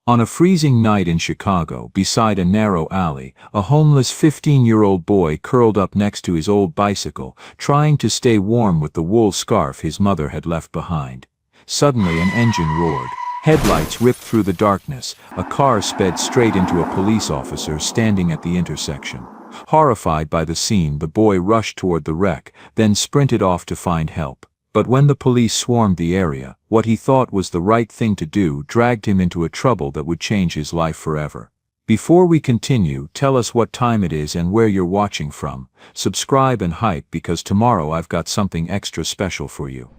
On a freezing night in Chicago, beside a narrow alley, a homeless 15-year-old boy curled up next to his old bicycle, trying to stay warm with the wool scarf his mother had left behind. Suddenly an engine roared. Headlights ripped through the darkness. A car sped straight into a police officer standing at the intersection. Horrified by the scene, the boy rushed toward the wreck, then sprinted off to find help. But when the police swarmed the area, what he thought was the right thing to do dragged him into a trouble that would change his life forever. Before we continue, tell us what time it is and where you're watching from. Subscribe and hype, because tomorrow I've got something extra special for you.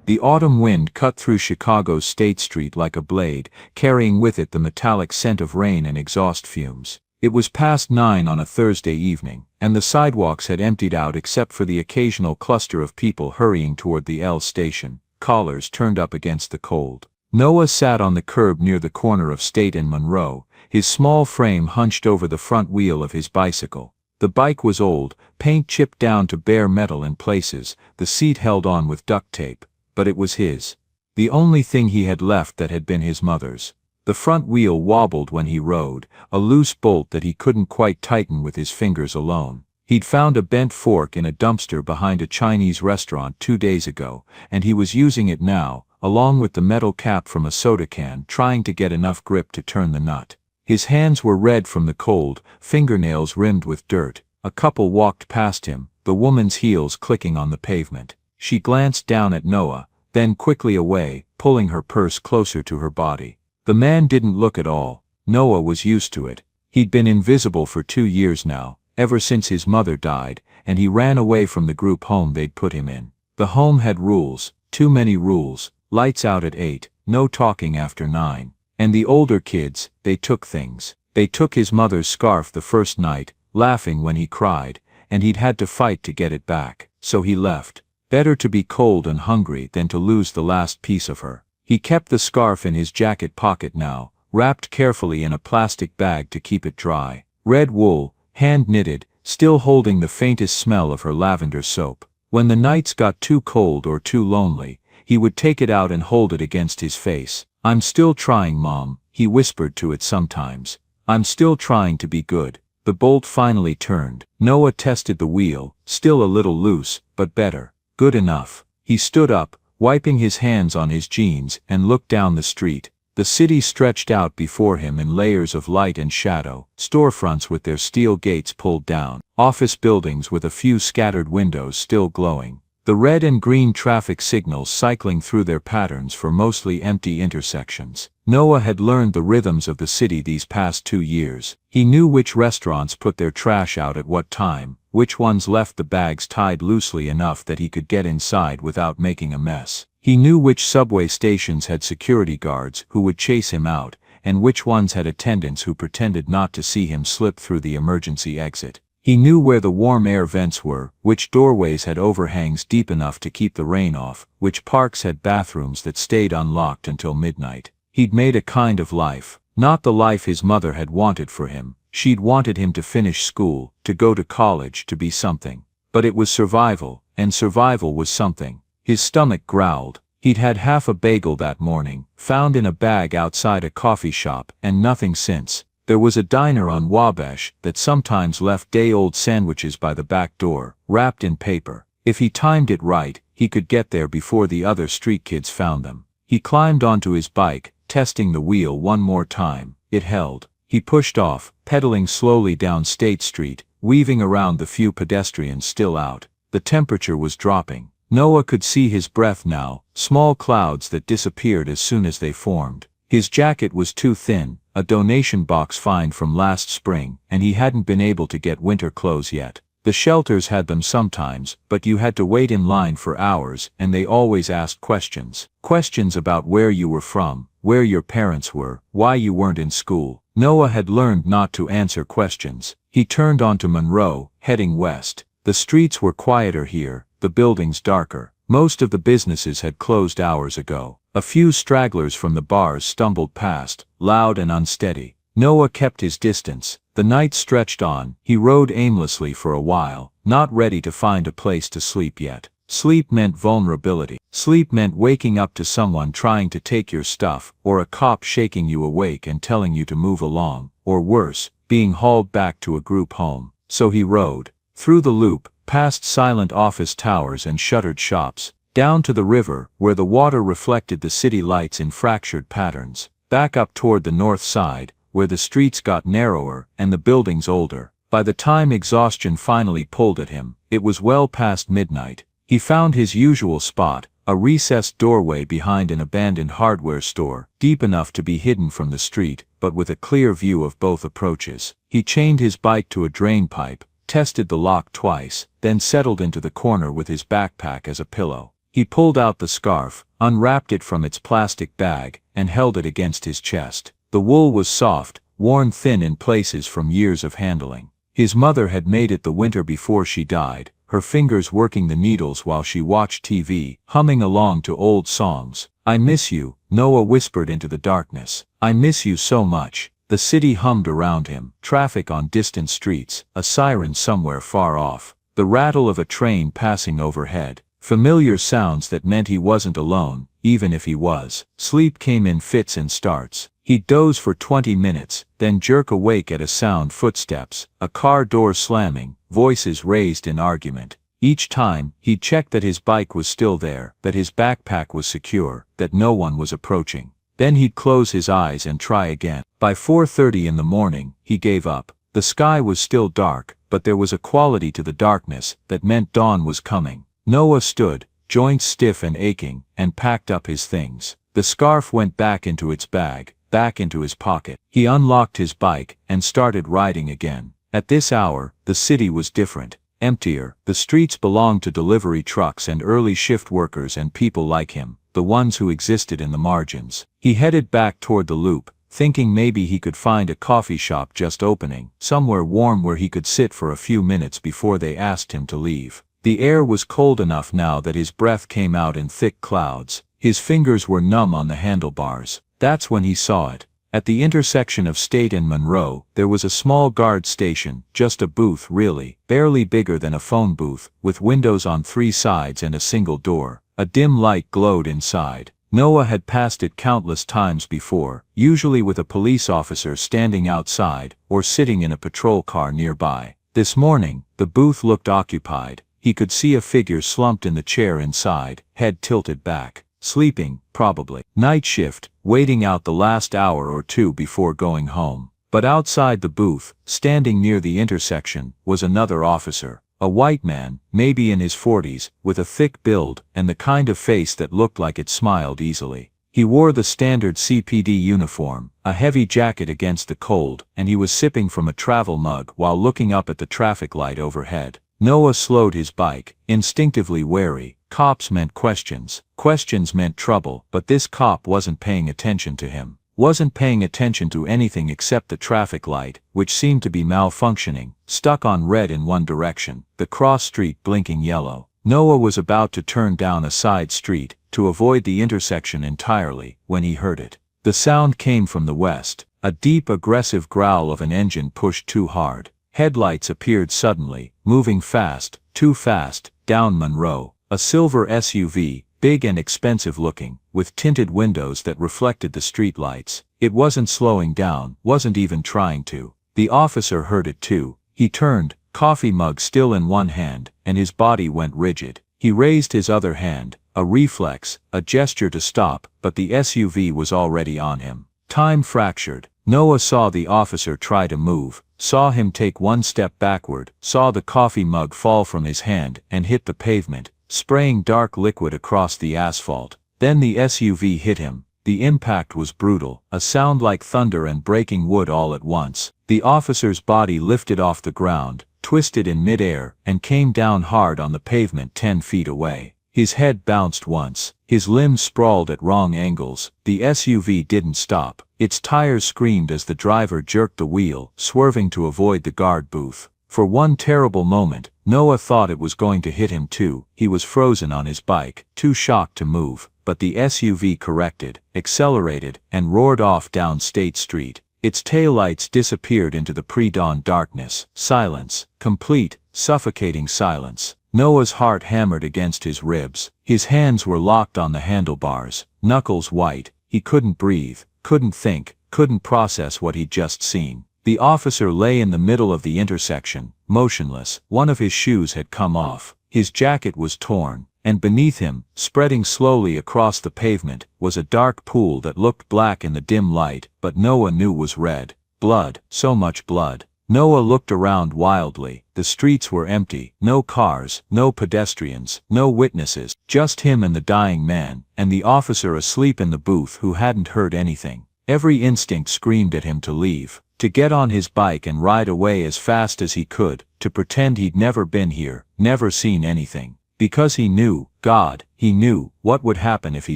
The autumn wind cut through Chicago's State Street like a blade, carrying with it the metallic scent of rain and exhaust fumes. It was past 9 on a Thursday evening, and the sidewalks had emptied out except for the occasional cluster of people hurrying toward the L station, collars turned up against the cold. Noah sat on the curb near the corner of State and Monroe, his small frame hunched over the front wheel of his bicycle. The bike was old, paint chipped down to bare metal in places, the seat held on with duct tape, but it was his. The only thing he had left that had been his mother's. The front wheel wobbled when he rode, a loose bolt that he couldn't quite tighten with his fingers alone. He'd found a bent fork in a dumpster behind a Chinese restaurant 2 days ago, and he was using it now, along with the metal cap from a soda can, trying to get enough grip to turn the nut. His hands were red from the cold, fingernails rimmed with dirt. A couple walked past him, the woman's heels clicking on the pavement. She glanced down at Noah, then quickly away, pulling her purse closer to her body. The man didn't look at all. Noah was used to it. He'd been invisible for 2 years now, ever since his mother died, and he ran away from the group home they'd put him in. The home had rules, too many rules, lights out at 8, no talking after 9. And the older kids, they took things. They took his mother's scarf the first night, laughing when he cried, and he'd had to fight to get it back, so he left. Better to be cold and hungry than to lose the last piece of her. He kept the scarf in his jacket pocket now, wrapped carefully in a plastic bag to keep it dry. Red wool, hand-knitted, still holding the faintest smell of her lavender soap. When the nights got too cold or too lonely, he would take it out and hold it against his face. "I'm still trying, Mom," he whispered to it sometimes. "I'm still trying to be good." The bolt finally turned. Noah tested the wheel, still a little loose, but better. Good enough. He stood up, wiping his hands on his jeans, and looked down the street. The city stretched out before him in layers of light and shadow, storefronts with their steel gates pulled down, office buildings with a few scattered windows still glowing. The red and green traffic signals cycling through their patterns for mostly empty intersections. Noah had learned the rhythms of the city these past 2 years. He knew which restaurants put their trash out at what time, which ones left the bags tied loosely enough that he could get inside without making a mess. He knew which subway stations had security guards who would chase him out, and which ones had attendants who pretended not to see him slip through the emergency exit. He knew where the warm air vents were, which doorways had overhangs deep enough to keep the rain off, which parks had bathrooms that stayed unlocked until midnight. He'd made a kind of life, not the life his mother had wanted for him. She'd wanted him to finish school, to go to college, to be something. But it was survival, and survival was something. His stomach growled. He'd had half a bagel that morning, found in a bag outside a coffee shop, and nothing since. There was a diner on Wabash that sometimes left day-old sandwiches by the back door, wrapped in paper. If he timed it right, he could get there before the other street kids found them. He climbed onto his bike, testing the wheel one more time. It held. He pushed off, pedaling slowly down State Street, weaving around the few pedestrians still out. The temperature was dropping. Noah could see his breath now, small clouds that disappeared as soon as they formed. His jacket was too thin, a donation box find from last spring, and he hadn't been able to get winter clothes yet. The shelters had them sometimes, but you had to wait in line for hours, and they always asked questions. Questions about where you were from, where your parents were, why you weren't in school. Noah had learned not to answer questions. He turned onto Monroe, heading west. The streets were quieter here, the buildings darker. Most of the businesses had closed hours ago. A few stragglers from the bars stumbled past, loud and unsteady. Noah kept his distance. The night stretched on. He rode aimlessly for a while, not ready to find a place to sleep yet. Sleep meant vulnerability. Sleep meant waking up to someone trying to take your stuff, or a cop shaking you awake and telling you to move along, or worse, being hauled back to a group home. So he rode through the loop, past silent office towers and shuttered shops, down to the river where the water reflected the city lights in fractured patterns, back up toward the north side, where the streets got narrower and the buildings older. By the time exhaustion finally pulled at him, it was well past midnight. He found his usual spot, a recessed doorway behind an abandoned hardware store, deep enough to be hidden from the street, but with a clear view of both approaches. He chained his bike to a drain pipe, tested the lock twice, then settled into the corner with his backpack as a pillow. He pulled out the scarf, unwrapped it from its plastic bag, and held it against his chest. The wool was soft, worn thin in places from years of handling. His mother had made it the winter before she died, her fingers working the needles while she watched TV, humming along to old songs. "I miss you," Noah whispered into the darkness. "I miss you so much." The city hummed around him, traffic on distant streets, a siren somewhere far off, the rattle of a train passing overhead. Familiar sounds that meant he wasn't alone, even if he was. Sleep came in fits and starts. He'd doze for 20 minutes, then jerk awake at a sound: footsteps, a car door slamming, voices raised in argument. Each time, he'd check that his bike was still there, that his backpack was secure, that no one was approaching. Then he'd close his eyes and try again. By 4:30 in the morning, he gave up. The sky was still dark, but there was a quality to the darkness that meant dawn was coming. Noah stood, joints stiff and aching, and packed up his things. The scarf went back into its bag, back into his pocket. He unlocked his bike and started riding again. At this hour, the city was different, emptier. The streets belonged to delivery trucks and early shift workers and people like him, the ones who existed in the margins. He headed back toward the loop, thinking maybe he could find a coffee shop just opening, somewhere warm where he could sit for a few minutes before they asked him to leave. The air was cold enough now that his breath came out in thick clouds. His fingers were numb on the handlebars. That's when he saw it. At the intersection of State and Monroe, there was a small guard station, just a booth really, barely bigger than a phone booth, with windows on 3 sides and a single door. A dim light glowed inside. Noah had passed it countless times before, usually with a police officer standing outside, or sitting in a patrol car nearby. This morning, the booth looked occupied. He could see a figure slumped in the chair inside, head tilted back. Sleeping, probably. Night shift, waiting out the last hour or two before going home. But outside the booth, standing near the intersection, was another officer. A white man, maybe in his 40s, with a thick build, and the kind of face that looked like it smiled easily. He wore the standard CPD uniform, a heavy jacket against the cold, and he was sipping from a travel mug while looking up at the traffic light overhead. Noah slowed his bike, instinctively wary. Cops meant questions. Questions meant trouble, but this cop wasn't paying attention to him. Wasn't paying attention to anything except the traffic light, which seemed to be malfunctioning, stuck on red in one direction, the cross street blinking yellow. Noah was about to turn down a side street, to avoid the intersection entirely, when he heard it. The sound came from the west, a deep aggressive growl of an engine pushed too hard. Headlights appeared suddenly, moving fast, too fast, down Monroe. A silver SUV, big and expensive looking, with tinted windows that reflected the street lights. It wasn't slowing down, wasn't even trying to. The officer heard it too. He turned, coffee mug still in one hand, and his body went rigid. He raised his other hand, a reflex, a gesture to stop, but the SUV was already on him. Time fractured. Noah saw the officer try to move, saw him take one step backward, saw the coffee mug fall from his hand and hit the pavement, spraying dark liquid across the asphalt. Then the SUV hit him. The impact was brutal, a sound like thunder and breaking wood all at once. The officer's body lifted off the ground, twisted in midair, and came down hard on the pavement 10 feet away. His head bounced once, his limbs sprawled at wrong angles. The SUV didn't stop. Its tires screamed as the driver jerked the wheel, swerving to avoid the guard booth. For one terrible moment, Noah thought it was going to hit him too. He was frozen on his bike, too shocked to move, but the SUV corrected, accelerated, and roared off down State Street. Its taillights disappeared into the pre-dawn darkness. Silence, complete, suffocating silence. Noah's heart hammered against his ribs. His hands were locked on the handlebars, knuckles white. He couldn't breathe, couldn't think, couldn't process what he'd just seen. The officer lay in the middle of the intersection, motionless. One of his shoes had come off. His jacket was torn, and beneath him, spreading slowly across the pavement, was a dark pool that looked black in the dim light, but Noah knew was red. Blood, so much blood. Noah looked around wildly. The streets were empty, no cars, no pedestrians, no witnesses, just him and the dying man, and the officer asleep in the booth who hadn't heard anything. Every instinct screamed at him to leave, to get on his bike and ride away as fast as he could, to pretend he'd never been here, never seen anything. Because he knew, God, he knew, what would happen if he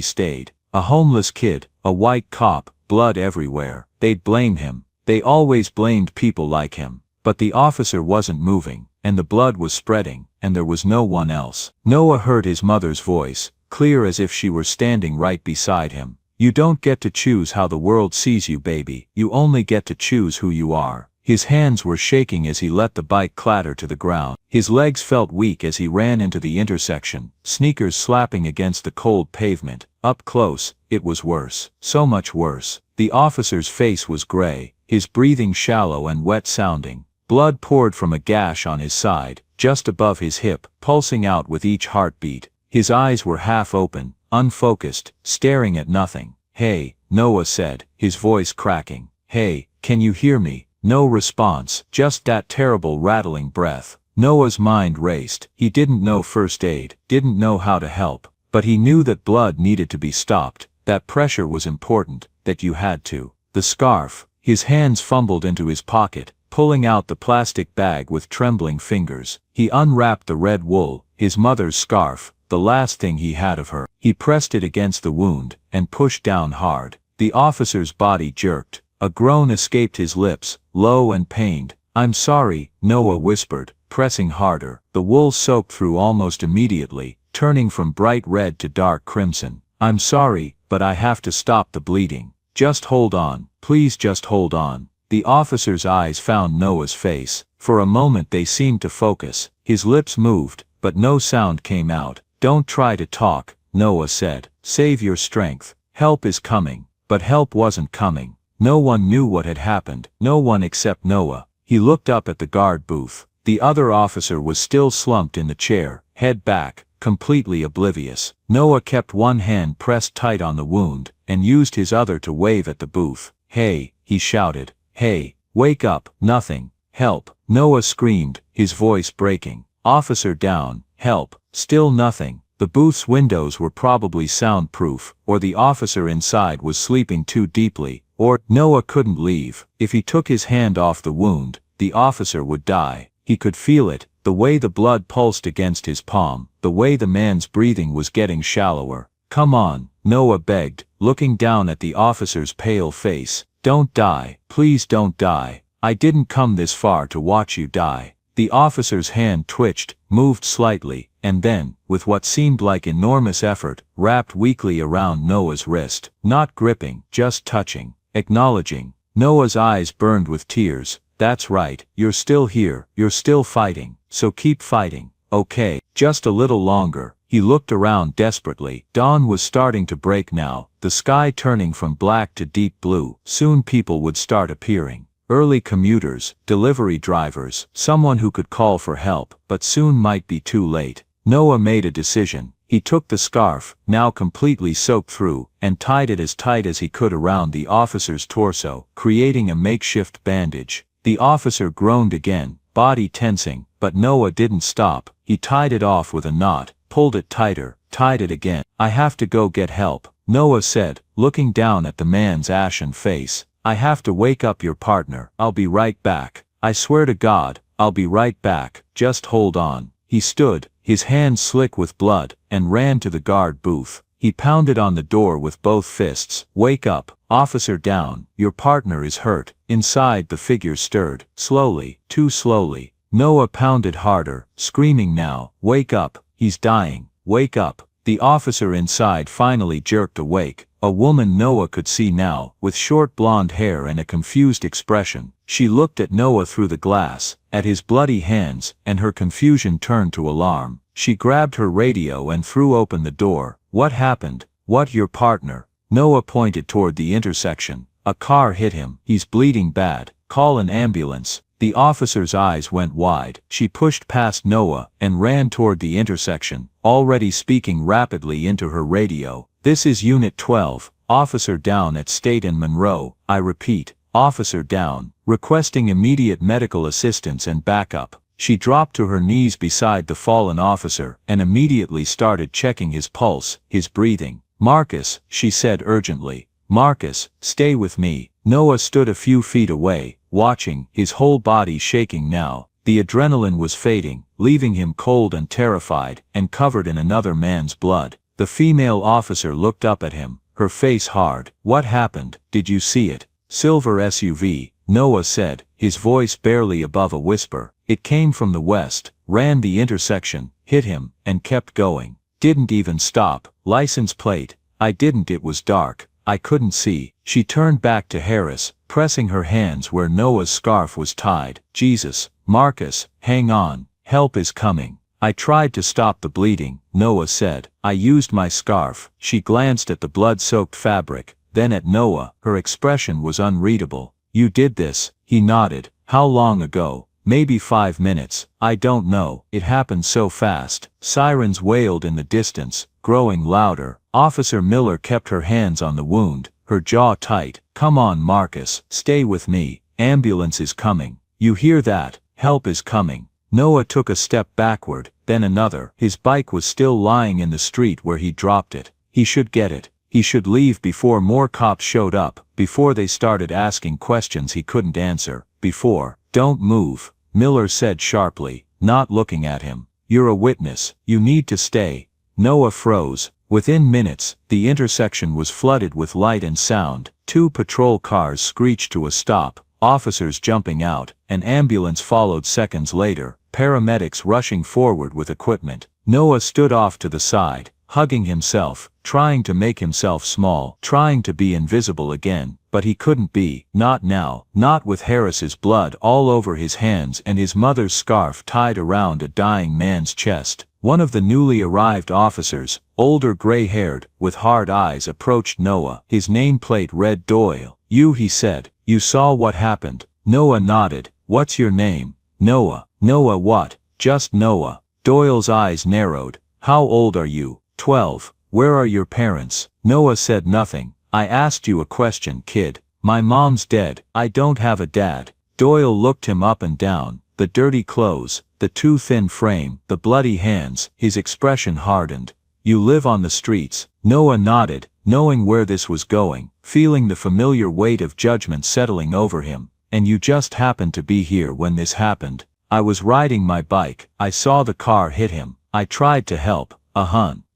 stayed. A homeless kid, a white cop, blood everywhere. They'd blame him. They always blamed people like him. But the officer wasn't moving, and the blood was spreading, and there was no one else. Noah heard his mother's voice, clear as if she were standing right beside him. You don't get to choose how the world sees you, baby. You only get to choose who you are. His hands were shaking as he let the bike clatter to the ground. His legs felt weak as he ran into the intersection, sneakers slapping against the cold pavement. Up close, it was worse. So much worse. The officer's face was gray, his breathing shallow and wet sounding. Blood poured from a gash on his side, just above his hip, pulsing out with each heartbeat. His eyes were half open, unfocused, staring at nothing. Hey, Noah said, his voice cracking. Hey, can you hear me? No response, just that terrible rattling breath. Noah's mind raced. He didn't know first aid, didn't know how to help, but he knew that blood needed to be stopped, that pressure was important, that you had to. The scarf. His hands fumbled into his pocket, pulling out the plastic bag with trembling fingers. He unwrapped the red wool, his mother's scarf, the last thing he had of her. He pressed it against the wound, and pushed down hard. The officer's body jerked. A groan escaped his lips, low and pained. I'm sorry, Noah whispered, pressing harder. The wool soaked through almost immediately, turning from bright red to dark crimson. I'm sorry, but I have to stop the bleeding. Just hold on, please just hold on. The officer's eyes found Noah's face. For a moment they seemed to focus. His lips moved, but no sound came out. Don't try to talk, Noah said. Save your strength. Help is coming. But help wasn't coming. No one knew what had happened, no one except Noah. He looked up at the guard booth. The other officer was still slumped in the chair, head back, completely oblivious. Noah kept one hand pressed tight on the wound, and used his other to wave at the booth. Hey, he shouted. Hey, wake up, nothing. Help. Noah screamed, his voice breaking. Officer down, help. Still nothing. The booth's windows were probably soundproof, or the officer inside was sleeping too deeply. Or, Noah couldn't leave. If he took his hand off the wound, the officer would die. He could feel it, the way the blood pulsed against his palm, the way the man's breathing was getting shallower. Come on, Noah begged, looking down at the officer's pale face. Don't die, please don't die. I didn't come this far to watch you die. The officer's hand twitched, moved slightly, and then, with what seemed like enormous effort, wrapped weakly around Noah's wrist. Not gripping, just touching. Acknowledging. Noah's eyes burned with tears. That's right, you're still here, you're still fighting, so keep fighting, okay, just a little longer. He looked around desperately. Dawn was starting to break now, the sky turning from black to deep blue. Soon people would start appearing. Early commuters, delivery drivers, someone who could call for help, but soon might be too late. Noah made a decision. He took the scarf, now completely soaked through, and tied it as tight as he could around the officer's torso, creating a makeshift bandage. The officer groaned again, body tensing, but Noah didn't stop. He tied it off with a knot, pulled it tighter, tied it again. I have to go get help, Noah said, looking down at the man's ashen face. I have to wake up your partner. I'll be right back. I swear to God, I'll be right back. Just hold on. He stood, his hands slick with blood, and ran to the guard booth. He pounded on the door with both fists. Wake up, officer down, your partner is hurt. Inside the figure stirred, slowly, too slowly. Noah pounded harder, screaming now, wake up, he's dying, wake up. The officer inside finally jerked awake. A woman Noah could see now, with short blonde hair and a confused expression. She looked at Noah through the glass, at his bloody hands, and her confusion turned to alarm. She grabbed her radio and threw open the door. What happened? What, your partner? Noah pointed toward the intersection. A car hit him. He's bleeding bad. Call an ambulance. The officer's eyes went wide. She pushed past Noah and ran toward the intersection, already speaking rapidly into her radio. This is Unit 12, officer down at State and Monroe. I repeat, officer down, requesting immediate medical assistance and backup. She dropped to her knees beside the fallen officer and immediately started checking his pulse, his breathing. Marcus, she said urgently. Marcus, stay with me. Noah stood a few feet away, watching, his whole body shaking now. The adrenaline was fading, leaving him cold and terrified, and covered in another man's blood. The female officer looked up at him, her face hard. What happened? Did you see it? Silver SUV, Noah said, his voice barely above a whisper. It came from the west, ran the intersection, hit him, and kept going. Didn't even stop. License plate. I didn't. It was dark. I couldn't see. She turned back to Harris, pressing her hands where Noah's scarf was tied. Jesus, Marcus, hang on. Help is coming. I tried to stop the bleeding, Noah said. I used my scarf. She glanced at the blood-soaked fabric, then at Noah. Her expression was unreadable. You did this? He nodded. How long ago? Maybe 5 minutes. I don't know. It happened so fast. Sirens wailed in the distance, growing louder. Officer Miller kept her hands on the wound, her jaw tight. Come on, Marcus. Stay with me. Ambulance is coming. You hear that? Help is coming. Noah took a step backward, then another. His bike was still lying in the street where he dropped it. He should get it. He should leave before more cops showed up, before they started asking questions he couldn't answer, before. Don't move, Miller said sharply, not looking at him. You're a witness. You need to stay. Noah froze. Within minutes, the intersection was flooded with light and sound. 2 patrol cars screeched to a stop, officers jumping out. An ambulance followed seconds later, paramedics rushing forward with equipment. Noah stood off to the side, hugging himself, trying to make himself small, trying to be invisible again, but he couldn't be, not now, not with Harris's blood all over his hands and his mother's scarf tied around a dying man's chest. One of the newly arrived officers, older gray-haired, with hard eyes, approached Noah. His nameplate read Doyle. You, he said. You saw what happened. Noah nodded. What's your name? Noah. Noah what? Just Noah. Doyle's eyes narrowed. How old are you? 12. Where are your parents? Noah said nothing. I asked you a question, kid. My mom's dead. I don't have a dad. Doyle looked him up and down. The dirty clothes, the too thin frame, the bloody hands, his expression hardened. You live on the streets. Noah nodded, knowing where this was going, feeling the familiar weight of judgment settling over him. And you just happened to be here when this happened. I was riding my bike. I saw the car hit him. I tried to help.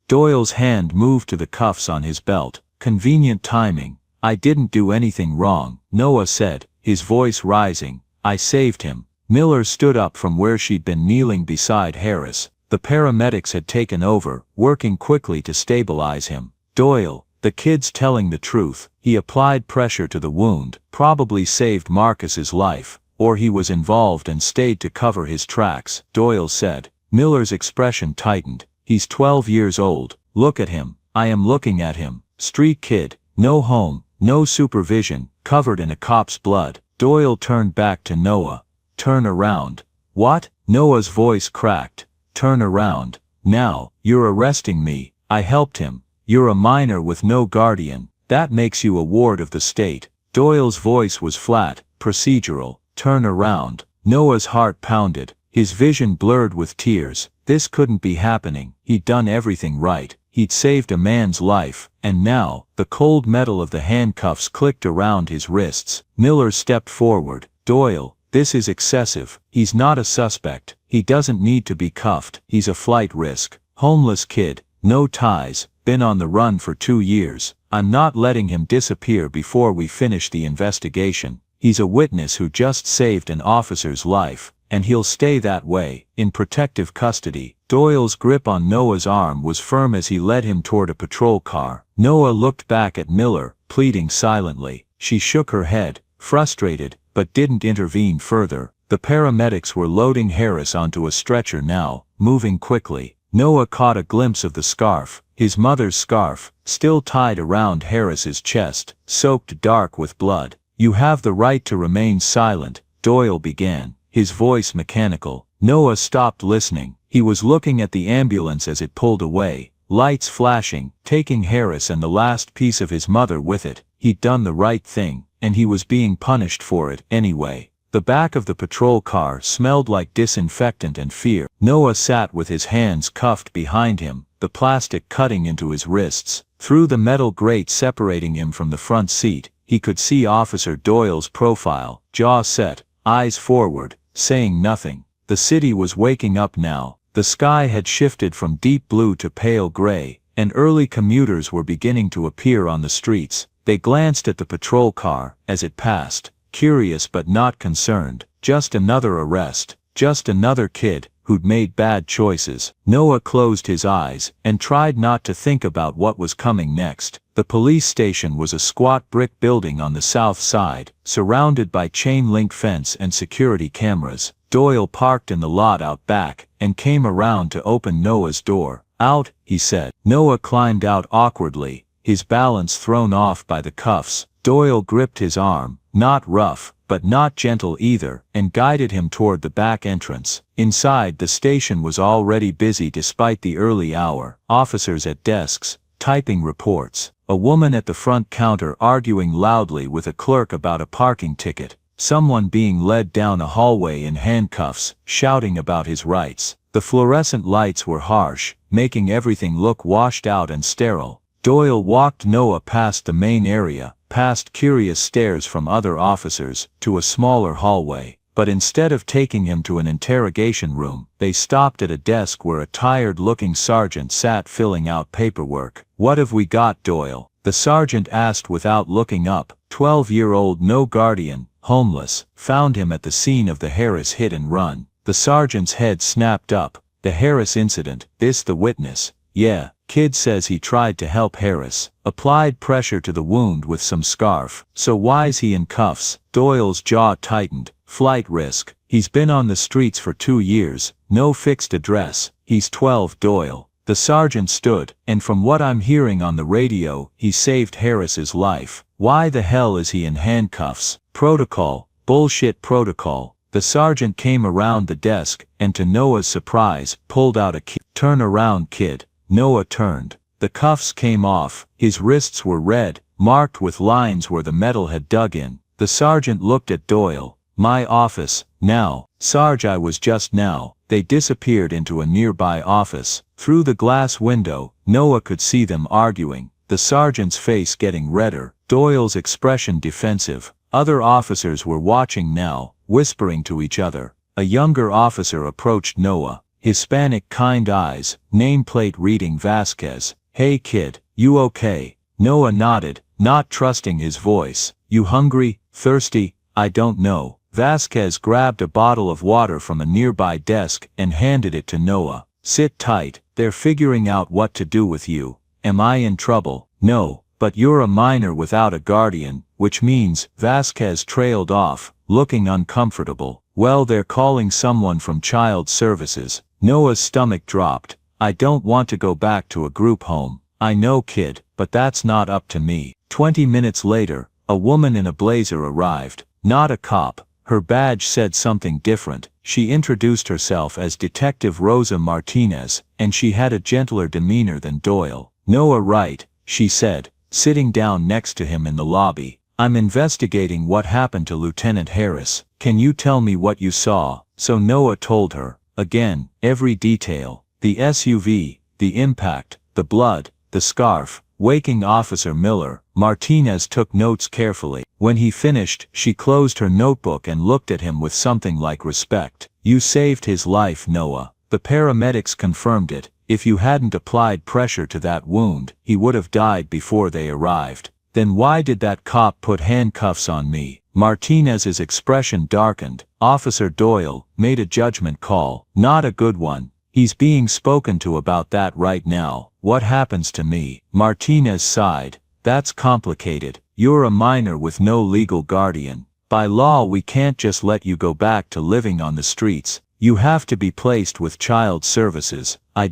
Doyle's hand moved to the cuffs on his belt. Convenient timing. I didn't do anything wrong, Noah said, his voice rising. I saved him. Miller stood up from where she'd been kneeling beside Harris. The paramedics had taken over, working quickly to stabilize him. Doyle, the kid's telling the truth. He applied pressure to the wound, probably saved Marcus's life, or he was involved and stayed to cover his tracks, Doyle said. Miller's expression tightened. He's 12 years old. Look at him. I am looking at him. Street kid. No home, no supervision, covered in a cop's blood. Doyle turned back to Noah. Turn around. What? Noah's voice cracked. Turn around. Now, you're arresting me. I helped him. You're a minor with no guardian. That makes you a ward of the state. Doyle's voice was flat, procedural. Turn around. Noah's heart pounded. His vision blurred with tears. This couldn't be happening. He'd done everything right. He'd saved a man's life, and now, the cold metal of the handcuffs clicked around his wrists. Miller stepped forward. Doyle, this is excessive. He's not a suspect. He doesn't need to be cuffed. He's a flight risk. Homeless kid, no ties, been on the run for 2 years. I'm not letting him disappear before we finish the investigation. He's a witness who just saved an officer's life, and he'll stay that way, in protective custody. Doyle's grip on Noah's arm was firm as he led him toward a patrol car. Noah looked back at Miller, pleading silently. She shook her head, frustrated, but didn't intervene further. The paramedics were loading Harris onto a stretcher now, moving quickly. Noah caught a glimpse of the scarf, his mother's scarf, still tied around Harris's chest, soaked dark with blood. "You have the right to remain silent," Doyle began, his voice mechanical. Noah stopped listening. He was looking at the ambulance as it pulled away, lights flashing, taking Harris and the last piece of his mother with it. He'd done the right thing, and he was being punished for it anyway. The back of the patrol car smelled like disinfectant and fear. Noah sat with his hands cuffed behind him, the plastic cutting into his wrists. Through the metal grate separating him from the front seat, he could see Officer Doyle's profile, jaw set, eyes forward, saying nothing. The city was waking up now. The sky had shifted from deep blue to pale gray, and early commuters were beginning to appear on the streets. They glanced at the patrol car as it passed, curious but not concerned. Just another arrest, just another kid who'd made bad choices. Noah closed his eyes and tried not to think about what was coming next. The police station was a squat brick building on the south side, surrounded by chain-link fence and security cameras. Doyle parked in the lot out back and came around to open Noah's door. "Out," he said. Noah climbed out awkwardly, his balance thrown off by the cuffs. Doyle gripped his arm, not rough, but not gentle either, and guided him toward the back entrance. Inside, the station was already busy despite the early hour. Officers at desks, typing reports. A woman at the front counter arguing loudly with a clerk about a parking ticket. Someone being led down a hallway in handcuffs, shouting about his rights. The fluorescent lights were harsh, making everything look washed out and sterile. Doyle walked Noah past the main area, past curious stares from other officers, to a smaller hallway. But instead of taking him to an interrogation room, they stopped at a desk where a tired-looking sergeant sat filling out paperwork. "What have we got, Doyle?" the sergeant asked without looking up. 12-year-old no guardian, homeless, found him at the scene of the Harris hit and run. The sergeant's head snapped up. "The Harris incident, this the witness?" "Yeah, kid says he tried to help Harris. Applied pressure to the wound with some scarf. So why's he in cuffs?" Doyle's jaw tightened. "Flight risk. He's been on the streets for 2 years, no fixed address. He's 12, Doyle." The sergeant stood, "And from what I'm hearing on the radio, he saved Harris's life. Why the hell is he in handcuffs?" "Protocol, bullshit protocol." The sergeant came around the desk, and to Noah's surprise, pulled out a key. "Turn around, kid." Noah turned. The cuffs came off, his wrists were red, marked with lines where the metal had dug in. The sergeant looked at Doyle. "My office, now." "Sarge, I was just now." They disappeared into a nearby office. Through the glass window, Noah could see them arguing, the sergeant's face getting redder, Doyle's expression defensive. Other officers were watching now, whispering to each other. A younger officer approached Noah, Hispanic kind eyes, nameplate reading Vasquez. "Hey kid, you okay?" Noah nodded, not trusting his voice. "You hungry, thirsty?" "I don't know." Vasquez grabbed a bottle of water from a nearby desk and handed it to Noah. "Sit tight, they're figuring out what to do with you." "Am I in trouble?" "No, but you're a minor without a guardian, which means," Vasquez trailed off, looking uncomfortable. "Well, they're calling someone from Child Services." Noah's stomach dropped. "I don't want to go back to a group home." "I know, kid, but that's not up to me." 20 minutes later, a woman in a blazer arrived. Not a cop. Her badge said something different. She introduced herself as Detective Rosa Martinez, and she had a gentler demeanor than Doyle. "Noah Wright," she said, sitting down next to him in the lobby. "I'm investigating what happened to Lieutenant Harris. Can you tell me what you saw?" So Noah told her. Again, every detail. The SUV, the impact, the blood, the scarf. Waking Officer Miller, Martinez took notes carefully. When he finished, she closed her notebook and looked at him with something like respect. "You saved his life, Noah." The paramedics confirmed it. "If you hadn't applied pressure to that wound, he would have died before they arrived." "Then why did that cop put handcuffs on me?" Martinez's expression darkened. Officer Doyle made a judgment call. Not a good one. He's being spoken to about that right now. What happens to me? Martinez sighed. That's complicated. You're a minor with no legal guardian. By law we can't just let you go back to living on the streets. You have to be placed with child services. I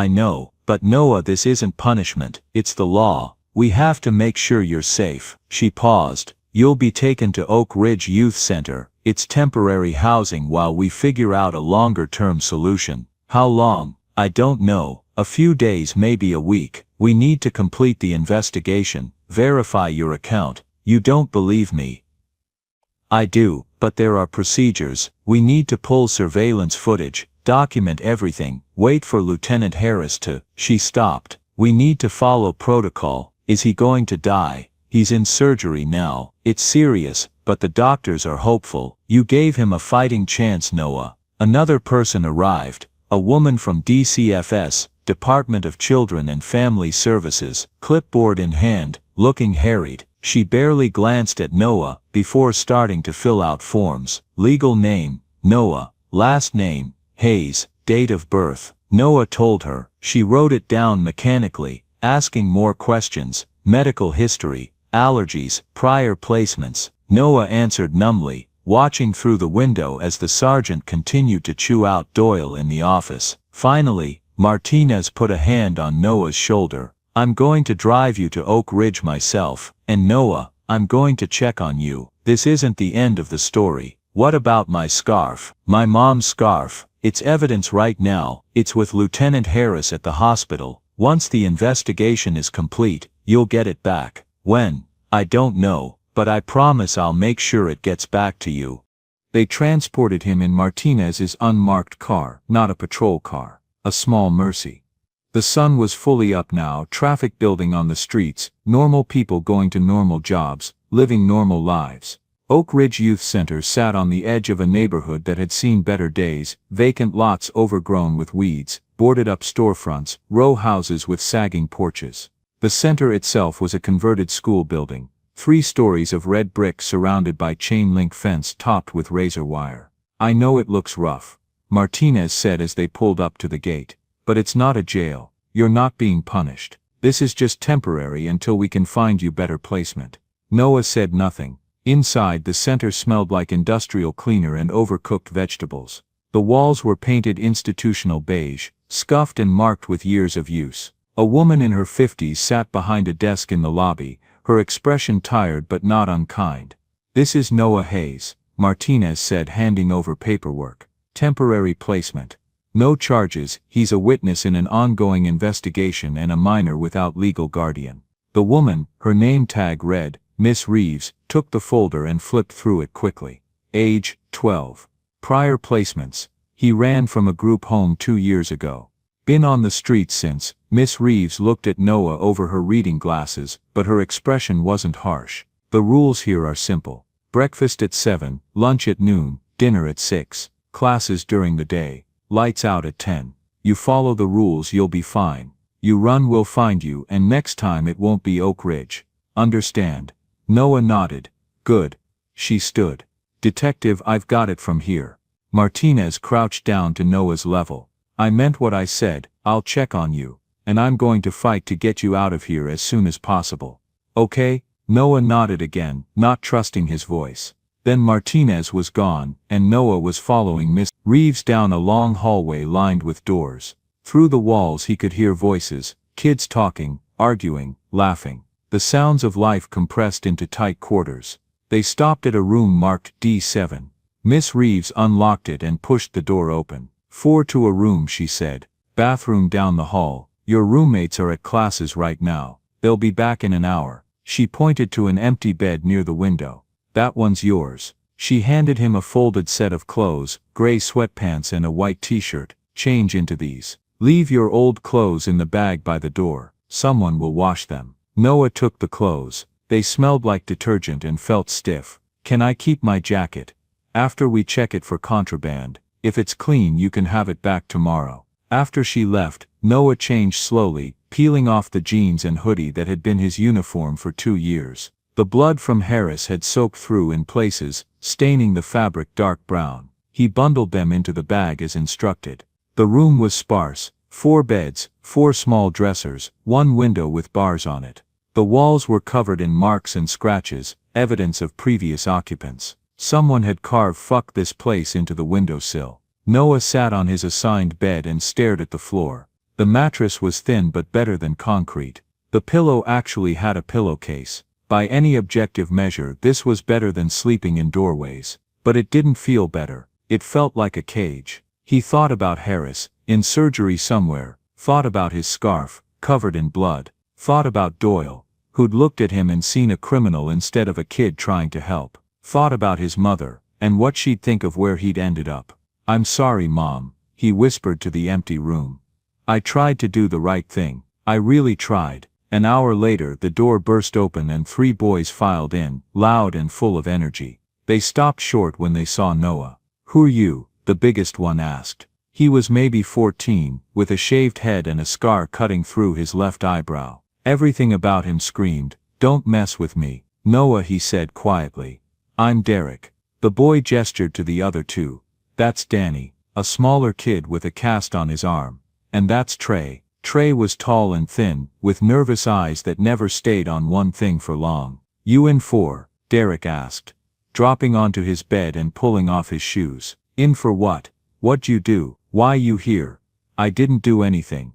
know, but Noah, this isn't punishment, it's the law. We have to make sure you're safe. She paused. You'll be taken to Oak Ridge Youth Center. It's temporary housing while we figure out a longer-term solution. How long? I don't know. A few days, maybe a week. We need to complete the investigation, verify your account. You don't believe me? I do, but there are procedures. We need to pull surveillance footage, document everything, wait for Lieutenant Harris to... She stopped. We need to follow protocol. Is he going to die? He's in surgery now. It's serious, but the doctors are hopeful. You gave him a fighting chance, Noah. Another person arrived. A woman from DCFS, Department of Children and Family Services, clipboard in hand, looking harried. She barely glanced at Noah before starting to fill out forms. Legal name, Noah. Last name, Hayes. Date of birth. Noah told her. She wrote it down mechanically, asking more questions. Medical history, allergies, prior placements. Noah answered numbly, watching through the window as the sergeant continued to chew out Doyle in the office. Finally, Martinez put a hand on Noah's shoulder. I'm going to drive you to Oak Ridge myself, and Noah, I'm going to check on you. This isn't the end of the story. What about my scarf? My mom's scarf. It's evidence right now. It's with Lieutenant Harris at the hospital. Once the investigation is complete, you'll get it back. When? I don't know, but I promise I'll make sure it gets back to you. They transported him in Martinez's unmarked car, not a patrol car, a small Mercy. The sun was fully up now, traffic building on the streets, normal people going to normal jobs, living normal lives. Oak Ridge Youth Center sat on the edge of a neighborhood that had seen better days, vacant lots overgrown with weeds, boarded-up storefronts, row houses with sagging porches. The center itself was a converted school building, 3 stories of red brick surrounded by chain-link fence topped with razor wire. I know it looks rough, Martinez said as they pulled up to the gate. But it's not a jail. You're not being punished. This is just temporary until we can find you better placement. Noah said nothing. Inside, the center smelled like industrial cleaner and overcooked vegetables. The walls were painted institutional beige, scuffed and marked with years of use. A woman in her 50s sat behind a desk in the lobby, her expression tired but not unkind. This is Noah Hayes, Martinez said, handing over paperwork. Temporary placement. No charges, he's a witness in an ongoing investigation and a minor without legal guardian. The woman, her name tag read, Miss Reeves, took the folder and flipped through it quickly. Age, 12. Prior placements. He ran from a group home 2 years ago. Been on the streets since. Miss Reeves looked at Noah over her reading glasses, but her expression wasn't harsh. The rules here are simple. Breakfast at 7, lunch at noon, dinner at 6, classes during the day. Lights out at 10. You follow the rules, you'll be fine. You run, we'll find you, and next time it won't be Oak Ridge. Understand? Noah nodded. Good. She stood. Detective, I've got it from here. Martinez crouched down to Noah's level. I meant what I said. I'll check on you. And I'm going to fight to get you out of here as soon as possible. Okay? Noah nodded again, not trusting his voice. Then Martinez was gone, and Noah was following Miss Reeves down a long hallway lined with doors. Through the walls he could hear voices, kids talking, arguing, laughing. The sounds of life compressed into tight quarters. They stopped at a room marked D7. Miss Reeves unlocked it and pushed the door open. 4 to a room, she said. Bathroom down the hall. Your roommates are at classes right now. They'll be back in an hour. She pointed to an empty bed near the window. That one's yours. She handed him a folded set of clothes, gray sweatpants and a white t-shirt. Change into these. Leave your old clothes in the bag by the door. Someone will wash them. Noah took the clothes. They smelled like detergent and felt stiff. Can I keep my jacket? After we check it for contraband. If it's clean, you can have it back tomorrow. After she left, Noah changed slowly, peeling off the jeans and hoodie that had been his uniform for 2 years. The blood from Harris had soaked through in places, staining the fabric dark brown. He bundled them into the bag as instructed. The room was sparse, 4 beds, 4 small dressers, 1 window with bars on it. The walls were covered in marks and scratches, evidence of previous occupants. Someone had carved "fuck this place" into the windowsill. Noah sat on his assigned bed and stared at the floor. The mattress was thin but better than concrete. The pillow actually had a pillowcase. By any objective measure, this was better than sleeping in doorways. But it didn't feel better. It felt like a cage. He thought about Harris, in surgery somewhere, thought about his scarf, covered in blood, thought about Doyle, who'd looked at him and seen a criminal instead of a kid trying to help, thought about his mother, and what she'd think of where he'd ended up. "I'm sorry, Mom," he whispered to the empty room. "I tried to do the right thing. I really tried." An hour later the door burst open and 3 boys filed in, loud and full of energy. They stopped short when they saw Noah. "Who're you?" the biggest one asked. He was maybe 14, with a shaved head and a scar cutting through his left eyebrow. Everything about him screamed, "Don't mess with me." "Noah," he said quietly. "I'm Derek." The boy gestured to the other 2. "That's Danny, a smaller kid with a cast on his arm. And that's Trey." Trey was tall and thin, with nervous eyes that never stayed on one thing for long. "You in for?" Derek asked, dropping onto his bed and pulling off his shoes. "In for what? What'd you do? Why you here?" "I didn't do anything.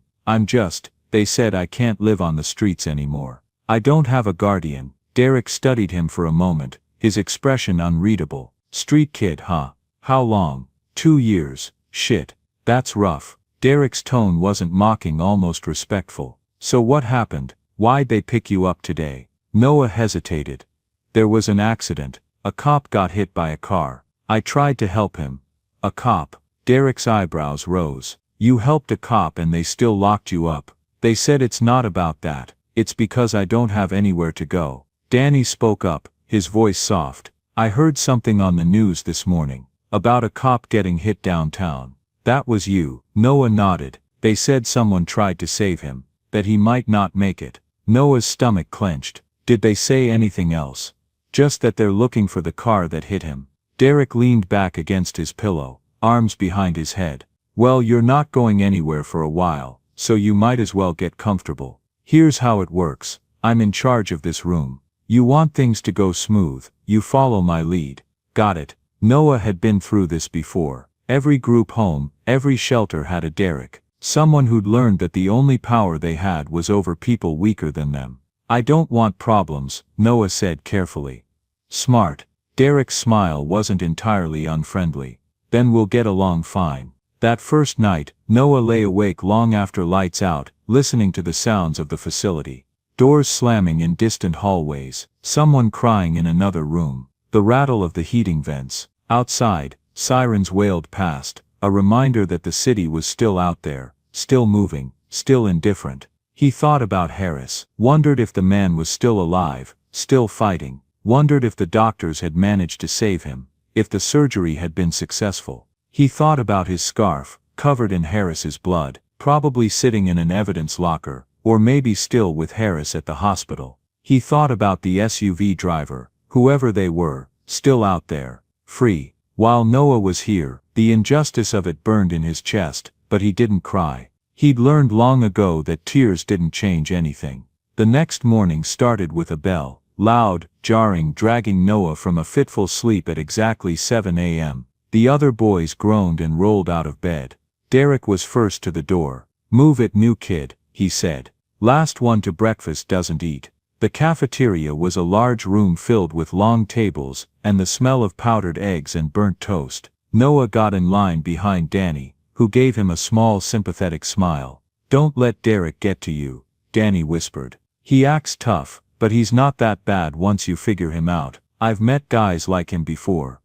They said I can't live on the streets anymore. I don't have a guardian." Derek studied him for a moment, his expression unreadable. "Street kid, huh? How long?" 2 years. "Shit. That's rough." Derek's tone wasn't mocking, almost respectful. "So what happened? Why'd they pick you up today?" Noah hesitated. "There was an accident. A cop got hit by a car. I tried to help him." "A cop?" Derek's eyebrows rose. "You helped a cop and they still locked you up?" "They said it's not about that. It's because I don't have anywhere to go." Danny spoke up, his voice soft. "I heard something on the news this morning. About a cop getting hit downtown. That was you." Noah nodded. "They said someone tried to save him. That he might not make it." Noah's stomach clenched. "Did they say anything else?" "Just that they're looking for the car that hit him." Derek leaned back against his pillow, arms behind his head. "Well, you're not going anywhere for a while, so you might as well get comfortable. Here's how it works. I'm in charge of this room. You want things to go smooth, you follow my lead." "Got it." Noah had been through this before. Every group home, every shelter had a Derek. Someone who'd learned that the only power they had was over people weaker than them. "I don't want problems," Noah said carefully. "Smart." Derek's smile wasn't entirely unfriendly. "Then we'll get along fine." That first night, Noah lay awake long after lights out, listening to the sounds of the facility. Doors slamming in distant hallways, someone crying in another room, the rattle of the heating vents. Outside, sirens wailed past, a reminder that the city was still out there, still moving, still indifferent. He thought about Harris, wondered if the man was still alive, still fighting, wondered if the doctors had managed to save him, if the surgery had been successful. He thought about his scarf, covered in Harris's blood, probably sitting in an evidence locker, or maybe still with Harris at the hospital. He thought about the SUV driver, whoever they were, still out there, free. While Noah was here, the injustice of it burned in his chest, but he didn't cry. He'd learned long ago that tears didn't change anything. The next morning started with a bell, loud, jarring, dragging Noah from a fitful sleep at exactly 7 a.m. The other boys groaned and rolled out of bed. Derek was first to the door. "Move it, new kid," he said. "Last one to breakfast doesn't eat." The cafeteria was a large room filled with long tables, and the smell of powdered eggs and burnt toast. Noah got in line behind Danny, who gave him a small sympathetic smile. "Don't let Derek get to you," Danny whispered. "He acts tough, but he's not that bad once you figure him out. I've met guys like him before."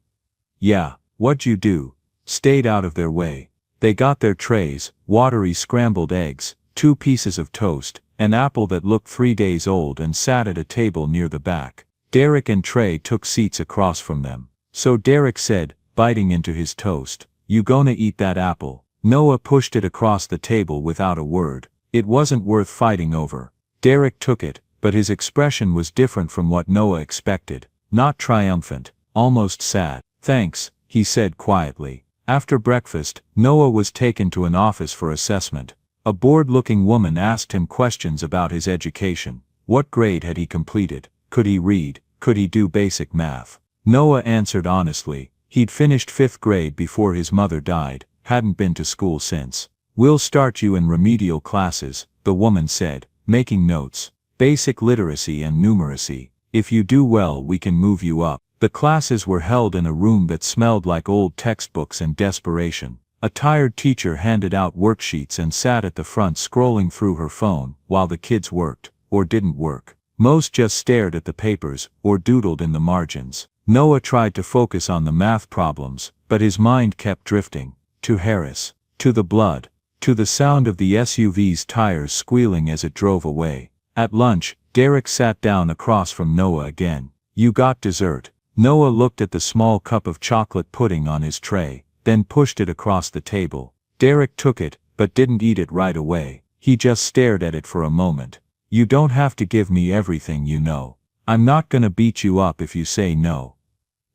"Yeah, what'd you do?" "Stayed out of their way." They got their trays, watery scrambled eggs, 2 pieces of toast, an apple that looked 3 days old, and sat at a table near the back. Derek and Trey took seats across from them. So Derek said, biting into his toast, "You gonna eat that apple?" Noah pushed it across the table without a word. It wasn't worth fighting over. Derek took it, but his expression was different from what Noah expected. Not triumphant, almost sad. "Thanks," he said quietly. After breakfast, Noah was taken to an office for assessment. A bored-looking woman asked him questions about his education. What grade had he completed? Could he read? Could he do basic math? Noah answered honestly. He'd finished 5th grade before his mother died, hadn't been to school since. "We'll start you in remedial classes," the woman said, making notes. "Basic literacy and numeracy. If you do well, we can move you up." The classes were held in a room that smelled like old textbooks and desperation. A tired teacher handed out worksheets and sat at the front scrolling through her phone, while the kids worked, or didn't work. Most just stared at the papers, or doodled in the margins. Noah tried to focus on the math problems, but his mind kept drifting. To Harris. To the blood. To the sound of the SUV's tires squealing as it drove away. At lunch, Derek sat down across from Noah again. "You got dessert?" Noah looked at the small cup of chocolate pudding on his tray, then pushed it across the table. Derek took it, but didn't eat it right away. He just stared at it for a moment. "You don't have to give me everything, you know. I'm not gonna beat you up if you say no."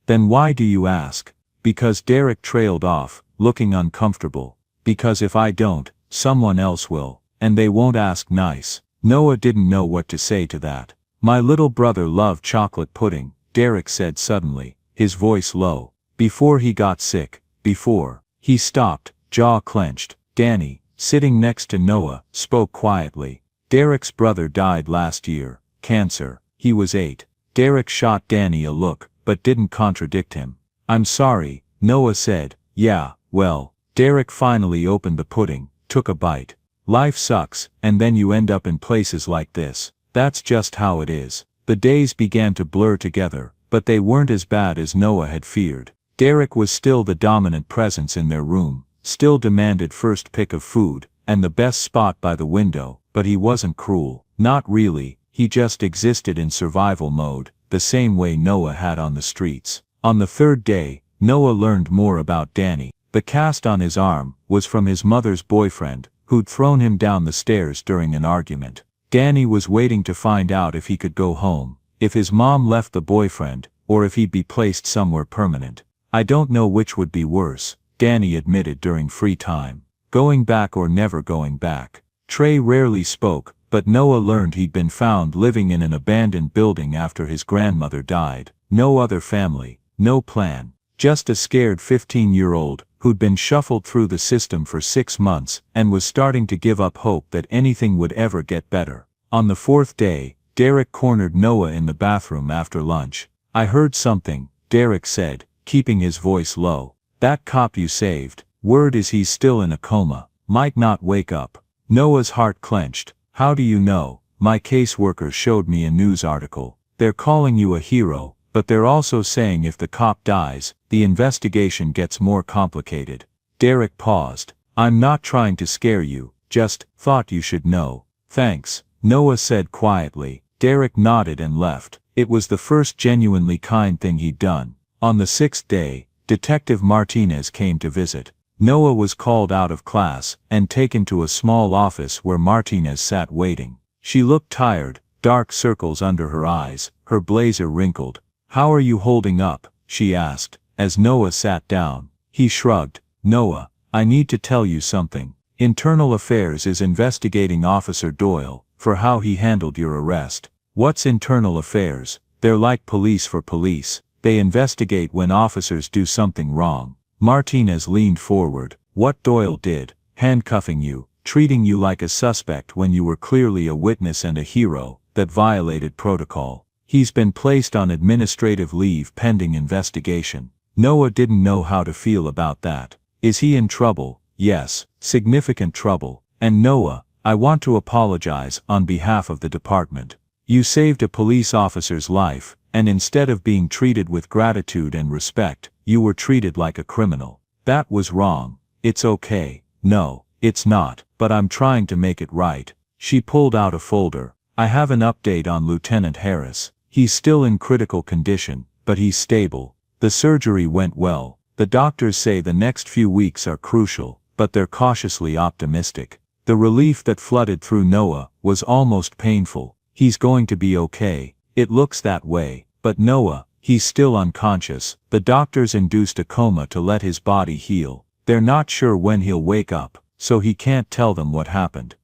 "Then why do you ask?" "Because," Derek trailed off, looking uncomfortable. "Because if I don't, someone else will, and they won't ask nice." Noah didn't know what to say to that. "My little brother loved chocolate pudding," Derek said suddenly, his voice low. "Before he got sick, before." He stopped, jaw clenched. Danny, sitting next to Noah, spoke quietly. "Derek's brother died last year. Cancer. He was 8. Derek shot Danny a look, but didn't contradict him. "I'm sorry," Noah said. "Yeah, well." Derek finally opened the pudding, took a bite. "Life sucks, and then you end up in places like this. That's just how it is." The days began to blur together, but they weren't as bad as Noah had feared. Derek was still the dominant presence in their room, still demanded first pick of food, and the best spot by the window, but he wasn't cruel. Not really, he just existed in survival mode, the same way Noah had on the streets. On the 3rd day, Noah learned more about Danny. The cast on his arm was from his mother's boyfriend, who'd thrown him down the stairs during an argument. Danny was waiting to find out if he could go home, if his mom left the boyfriend, or if he'd be placed somewhere permanent. "I don't know which would be worse," Danny admitted during free time. "Going back or never going back." Trey rarely spoke, but Noah learned he'd been found living in an abandoned building after his grandmother died. No other family, no plan. Just a scared 15-year-old, who'd been shuffled through the system for 6 months, and was starting to give up hope that anything would ever get better. On the 4th day, Derek cornered Noah in the bathroom after lunch. "I heard something," Derek said, keeping his voice low. "That cop you saved, word is he's still in a coma, might not wake up." Noah's heart clenched. "How do you know?" "My caseworker showed me a news article. They're calling you a hero, but they're also saying if the cop dies, the investigation gets more complicated." Derek paused. "I'm not trying to scare you, just thought you should know." "Thanks," Noah said quietly. Derek nodded and left. It was the first genuinely kind thing he'd done. On the 6th day, Detective Martinez came to visit. Noah was called out of class and taken to a small office where Martinez sat waiting. She looked tired, dark circles under her eyes, her blazer wrinkled. "How are you holding up?" she asked, as Noah sat down. He shrugged. "Noah, I need to tell you something. Internal Affairs is investigating Officer Doyle for how he handled your arrest." "What's Internal Affairs?" "They're like police for police. They investigate when officers do something wrong." Martinez leaned forward. "What Doyle did, handcuffing you, treating you like a suspect when you were clearly a witness and a hero, that violated protocol. He's been placed on administrative leave pending investigation." Noah didn't know how to feel about that. "Is he in trouble?" "Yes, significant trouble. And Noah, I want to apologize on behalf of the department. You saved a police officer's life, and instead of being treated with gratitude and respect, you were treated like a criminal. That was wrong. It's okay." "No, it's not, but I'm trying to make it right." She pulled out a folder. "I have an update on Lieutenant Harris. He's still in critical condition, but he's stable. The surgery went well. The doctors say the next few weeks are crucial, but they're cautiously optimistic." The relief that flooded through Noah was almost painful. He's going to be okay. It looks that way. But Noah, he's still unconscious. The doctors induced a coma to let his body heal. They're not sure when he'll wake up, so he can't tell them what happened.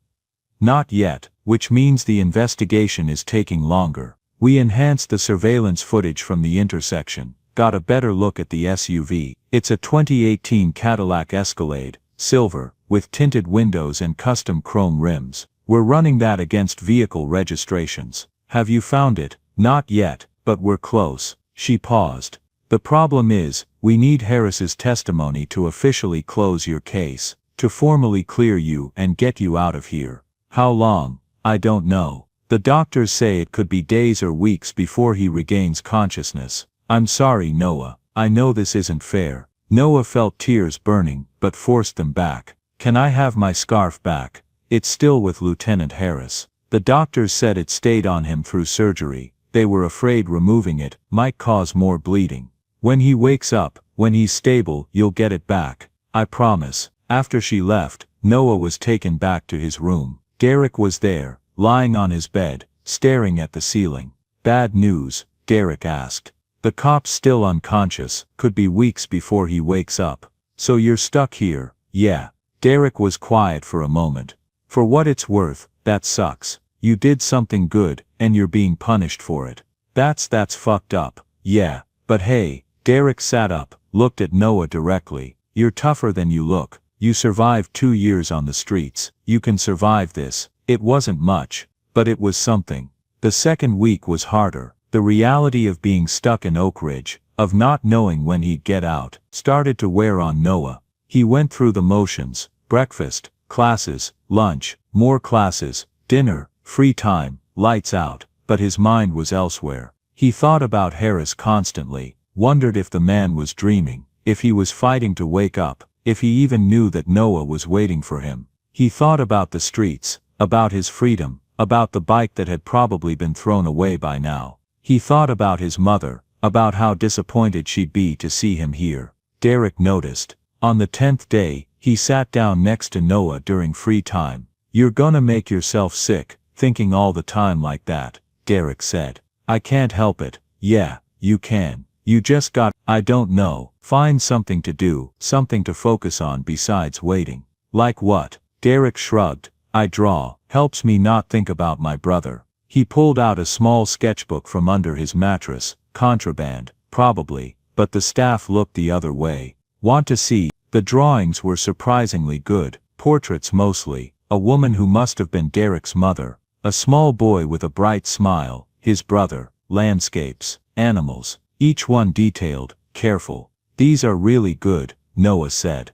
Not yet, which means the investigation is taking longer. We enhanced the surveillance footage from the intersection, got a better look at the SUV. It's a 2018 Cadillac Escalade, silver, with tinted windows and custom chrome rims. We're running that against vehicle registrations. Have you found it? Not yet, but we're close. She paused. The problem is, we need Harris's testimony to officially close your case, to formally clear you and get you out of here. How long? I don't know. The doctors say it could be days or weeks before he regains consciousness. I'm sorry, Noah. I know this isn't fair. Noah felt tears burning, but forced them back. Can I have my scarf back? It's still with Lieutenant Harris. The doctors said it stayed on him through surgery. They were afraid removing it might cause more bleeding. When he wakes up, when he's stable, you'll get it back. I promise. After she left, Noah was taken back to his room. Derek was there, lying on his bed, staring at the ceiling. Bad news? Derek asked. The cop's still unconscious, could be weeks before he wakes up. So you're stuck here? Yeah. Derek was quiet for a moment. For what it's worth, that sucks. You did something good, and you're being punished for it. That's fucked up. Yeah. But hey, Derek sat up, looked at Noah directly. You're tougher than you look. You survived 2 years on the streets. You can survive this. It wasn't much, but it was something. The second week was harder. The reality of being stuck in Oak Ridge, of not knowing when he'd get out, started to wear on Noah. He went through the motions: breakfast, classes, lunch, more classes, dinner, free time, lights out, but his mind was elsewhere. He thought about Harris constantly, wondered if the man was dreaming, if he was fighting to wake up, if he even knew that Noah was waiting for him. He thought about the streets, about his freedom, about the bike that had probably been thrown away by now. He thought about his mother, about how disappointed she'd be to see him here. Derek noticed. On the 10th day, he sat down next to Noah during free time. You're gonna make yourself sick, thinking all the time like that, Derek said. I can't help it. Yeah, you can. You just I don't know, find something to do, something to focus on besides waiting. Like what? Derek shrugged. I draw, helps me not think about my brother. He pulled out a small sketchbook from under his mattress. Contraband, probably, but the staff looked the other way. Want to see? The drawings were surprisingly good, portraits mostly, a woman who must have been Derek's mother, a small boy with a bright smile, his brother, landscapes, animals, each one detailed, careful. These are really good, Noah said.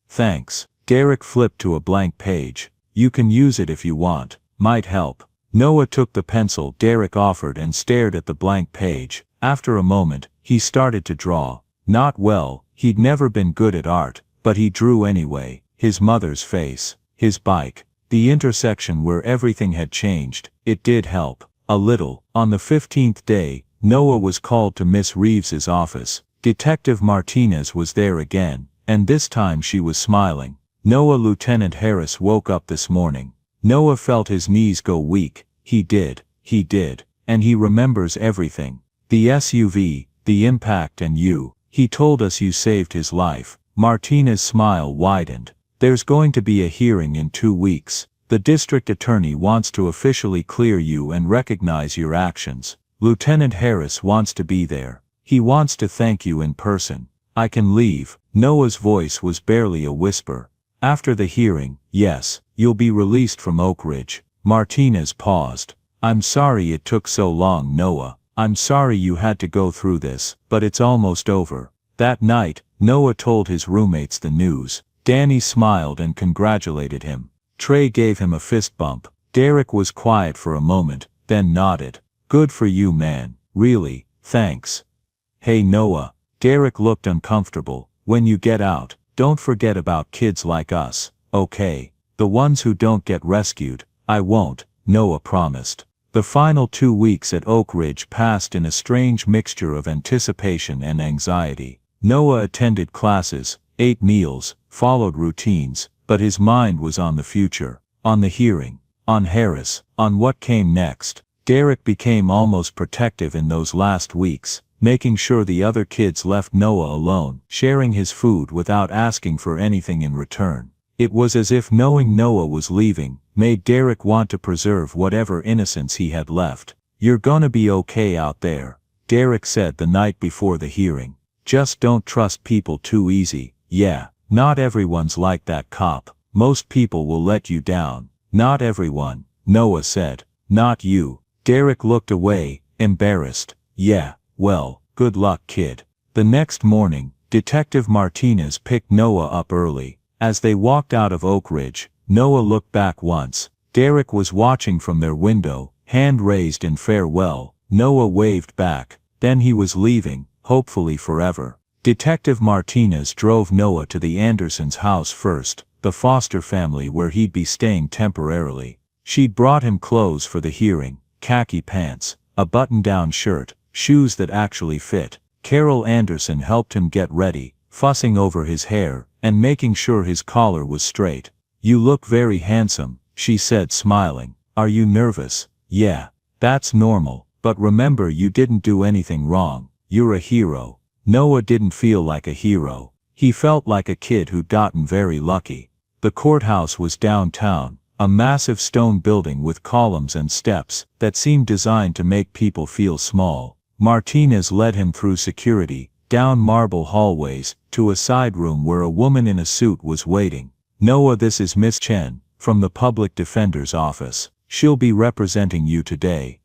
Thanks. Derek flipped to a blank page. You can use it if you want, might help. Noah took the pencil Derek offered and stared at the blank page. After a moment, he started to draw. Not well, he'd never been good at art, but he drew anyway. His mother's face, his bike, the intersection where everything had changed. It did help. A little. On the 15th day, Noah was called to Miss Reeves's office. Detective Martinez was there again, and this time she was smiling. Noah, Lieutenant Harris woke up this morning. Noah felt his knees go weak. He did, and he remembers everything. The SUV, the impact, and you. He told us you saved his life. Martinez's smile widened. There's going to be a hearing in 2 weeks. The district attorney wants to officially clear you and recognize your actions. Lieutenant Harris wants to be there. He wants to thank you in person. I can leave. Noah's voice was barely a whisper. After the hearing, yes, you'll be released from Oak Ridge. Martinez paused. I'm sorry it took so long, Noah. I'm sorry you had to go through this, but it's almost over. That night, Noah told his roommates the news. Danny smiled and congratulated him. Trey gave him a fist bump. Derek was quiet for a moment, then nodded. Good for you, man. Really, thanks. Hey Noah. Derek looked uncomfortable. When you get out, don't forget about kids like us, okay? The ones who don't get rescued. I won't, Noah promised. The final 2 weeks at Oak Ridge passed in a strange mixture of anticipation and anxiety. Noah attended classes, ate meals, followed routines, but his mind was on the future, on the hearing, on Harris, on what came next. Derek became almost protective in those last weeks, making sure the other kids left Noah alone, sharing his food without asking for anything in return. It was as if knowing Noah was leaving made Derek want to preserve whatever innocence he had left. "You're gonna be okay out there," Derek said the night before the hearing. "Just don't trust people too easy. Yeah, not everyone's like that cop. Most people will let you down." "Not everyone," Noah said. "Not you." Derek looked away, embarrassed. "Yeah, well, good luck, kid." The next morning, Detective Martinez picked Noah up early. As they walked out of Oak Ridge, Noah looked back once. Derek was watching from their window, hand raised in farewell. Noah waved back. Then he was leaving, hopefully forever. Detective Martinez drove Noah to the Andersons' house first, the foster family where he'd be staying temporarily. She'd brought him clothes for the hearing, khaki pants, a button-down shirt, shoes that actually fit. Carol Anderson helped him get ready, fussing over his hair and making sure his collar was straight. "You look very handsome," she said, smiling. "Are you nervous?" "Yeah. That's normal, but remember you didn't do anything wrong. You're a hero." Noah didn't feel like a hero. He felt like a kid who'd gotten very lucky. The courthouse was downtown, a massive stone building with columns and steps that seemed designed to make people feel small. Martinez led him through security, down marble hallways, to a side room where a woman in a suit was waiting. "Noah, this is Miss Chen, from the public defender's office. She'll be representing you today."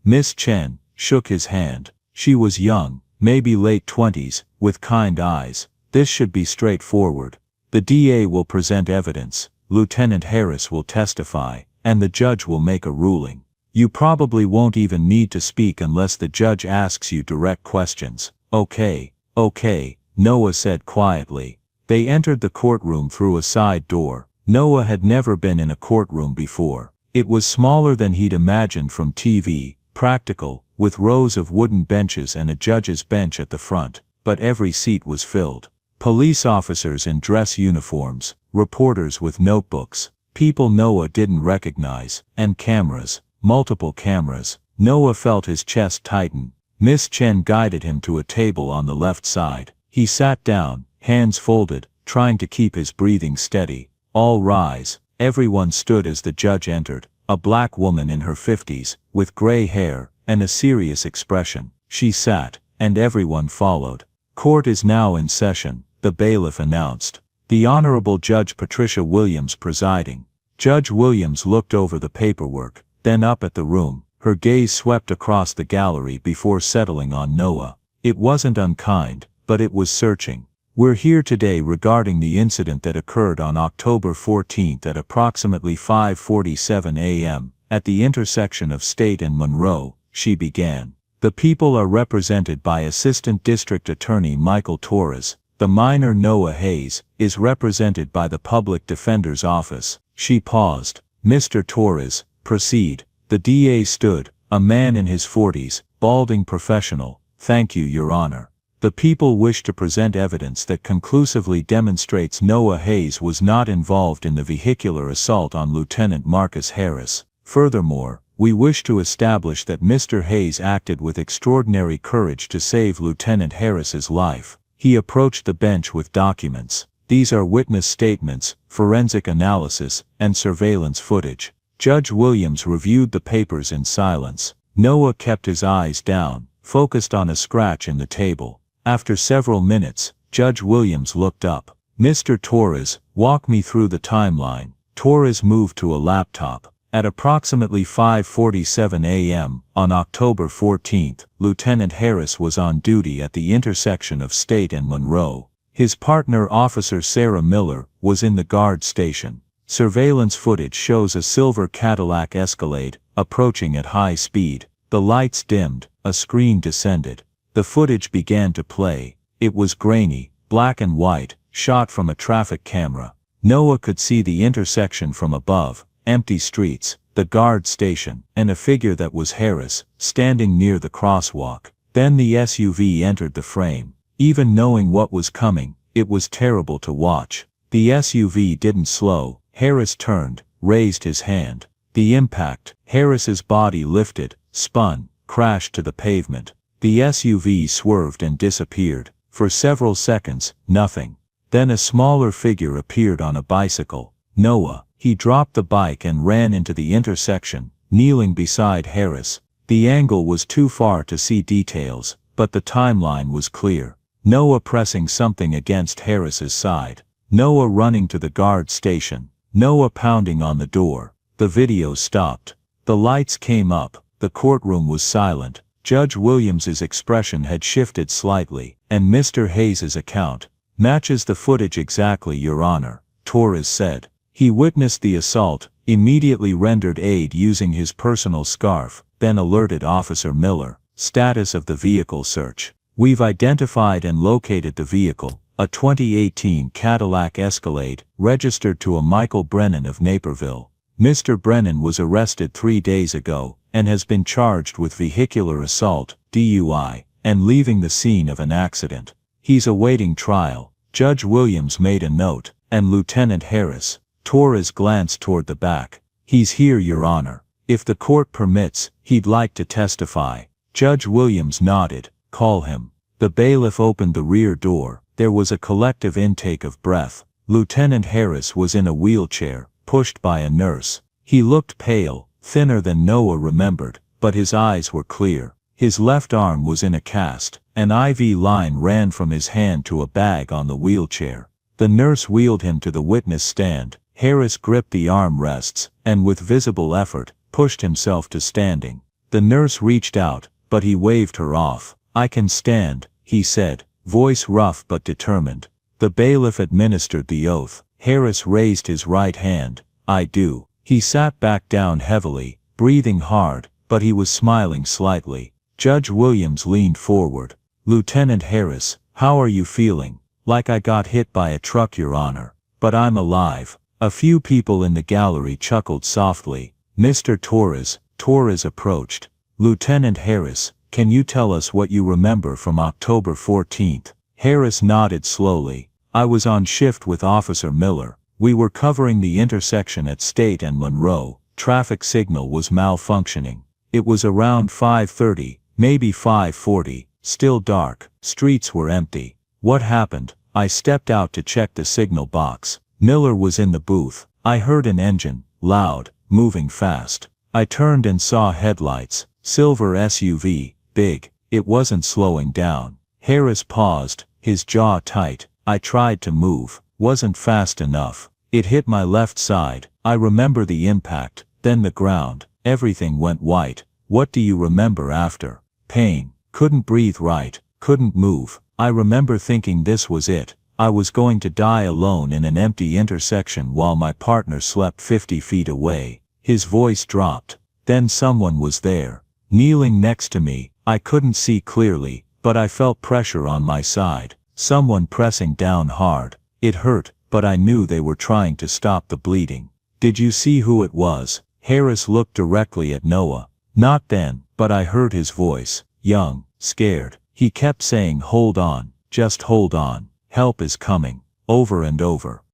Miss Chen shook his hand. She was young, maybe late 20s, with kind eyes. "This should be straightforward. The DA will present evidence, Lieutenant Harris will testify, and the judge will make a ruling. You probably won't even need to speak unless the judge asks you direct questions." "Okay, okay," Noah said quietly. They entered the courtroom through a side door. Noah had never been in a courtroom before. It was smaller than he'd imagined from TV, practical, with rows of wooden benches and a judge's bench at the front, but every seat was filled. Police officers in dress uniforms, reporters with notebooks, people Noah didn't recognize, and cameras, multiple cameras. Noah felt his chest tighten. Miss Chen guided him to a table on the left side. He sat down, hands folded, trying to keep his breathing steady. "All rise." Everyone stood as the judge entered, a black woman in her 50s, with gray hair, and a serious expression. She sat, and everyone followed. "Court is now in session," the bailiff announced. "The Honorable Judge Patricia Williams presiding." Judge Williams looked over the paperwork, then up at the room. Her gaze swept across the gallery before settling on Noah. It wasn't unkind, but it was searching. "We're here today regarding the incident that occurred on October 14th at approximately 5:47 a.m. at the intersection of State and Monroe," she began. "The people are represented by Assistant District Attorney Michael Torres. The minor Noah Hayes is represented by the Public Defender's Office." She paused. "Mr. Torres, proceed." The DA stood, a man in his 40s, balding professional. "Thank you, Your Honor. The people wish to present evidence that conclusively demonstrates Noah Hayes was not involved in the vehicular assault on Lieutenant Marcus Harris. Furthermore, we wish to establish that Mr. Hayes acted with extraordinary courage to save Lieutenant Harris's life." He approached the bench with documents. "These are witness statements, forensic analysis, and surveillance footage." Judge Williams reviewed the papers in silence. Noah kept his eyes down, focused on a scratch in the table. After several minutes, Judge Williams looked up. "Mr. Torres, walk me through the timeline." Torres moved to a laptop. At approximately 5:47 a.m. on October 14th, Lieutenant Harris was on duty at the intersection of State and Monroe. His partner, Officer Sarah Miller, was in the guard station. Surveillance footage shows a silver Cadillac Escalade approaching at high speed. The lights dimmed, a screen descended. The footage began to play. It was grainy, black and white, shot from a traffic camera. Noah could see the intersection from above, empty streets, the guard station, and a figure that was Harris, standing near the crosswalk. Then the SUV entered the frame. Even knowing what was coming, it was terrible to watch. The SUV didn't slow. Harris turned, raised his hand. The impact, Harris's body lifted, spun, crashed to the pavement. The SUV swerved and disappeared. For several seconds, nothing. Then a smaller figure appeared on a bicycle. Noah. He dropped the bike and ran into the intersection, kneeling beside Harris. The angle was too far to see details, but the timeline was clear. Noah pressing something against Harris's side. Noah running to the guard station. Noah pounding on the door. The video stopped. The lights came up. The courtroom was silent. Judge Williams's expression had shifted slightly, and Mr. Hayes's account matches the footage exactly, Your Honor, Torres said. He witnessed the assault, immediately rendered aid using his personal scarf, then alerted Officer Miller. Status of the vehicle search. We've identified and located the vehicle, a 2018 Cadillac Escalade, registered to a Michael Brennan of Naperville. Mr. Brennan was arrested 3 days ago, and has been charged with vehicular assault, DUI, and leaving the scene of an accident. He's awaiting trial. Judge Williams made a note, and Lieutenant Harris. Torres glanced toward the back. He's here, Your Honor. If the court permits, he'd like to testify. Judge Williams nodded. Call him. The bailiff opened the rear door. There was a collective intake of breath. Lieutenant Harris was in a wheelchair, pushed by a nurse. He looked pale, thinner than Noah remembered, but his eyes were clear. His left arm was in a cast. An IV line ran from his hand to a bag on the wheelchair. The nurse wheeled him to the witness stand. Harris gripped the armrests, and with visible effort, pushed himself to standing. The nurse reached out, but he waved her off. I can stand, he said, voice rough but determined. The bailiff administered the oath. Harris raised his right hand. I do. He sat back down heavily, breathing hard, but he was smiling slightly. Judge Williams leaned forward. Lieutenant Harris, how are you feeling? Like I got hit by a truck, Your Honor. But I'm alive. A few people in the gallery chuckled softly. Mr. Torres approached. Lieutenant Harris, can you tell us what you remember from October 14th? Harris nodded slowly. I was on shift with Officer Miller. We were covering the intersection at State and Monroe. Traffic signal was malfunctioning. It was around 5:30, maybe 5:40, still dark. Streets were empty. What happened? I stepped out to check the signal box. Miller was in the booth. I heard an engine, loud, moving fast. I turned and saw headlights, silver SUV, big. It wasn't slowing down. Harris paused, his jaw tight. I tried to move, wasn't fast enough. It hit my left side. I remember the impact, then the ground. Everything went white. What do you remember after? Pain. Couldn't breathe right, couldn't move. I remember thinking this was it. I was going to die alone in an empty intersection while my partner slept 50 feet away. His voice dropped. Then someone was there, kneeling next to me. I couldn't see clearly, but I felt pressure on my side. Someone pressing down hard. It hurt, but I knew they were trying to stop the bleeding. Did you see who it was? Harris looked directly at Noah. Not then, but I heard his voice. Young, scared. He kept saying, hold on, just hold on. Help is coming. Over and over.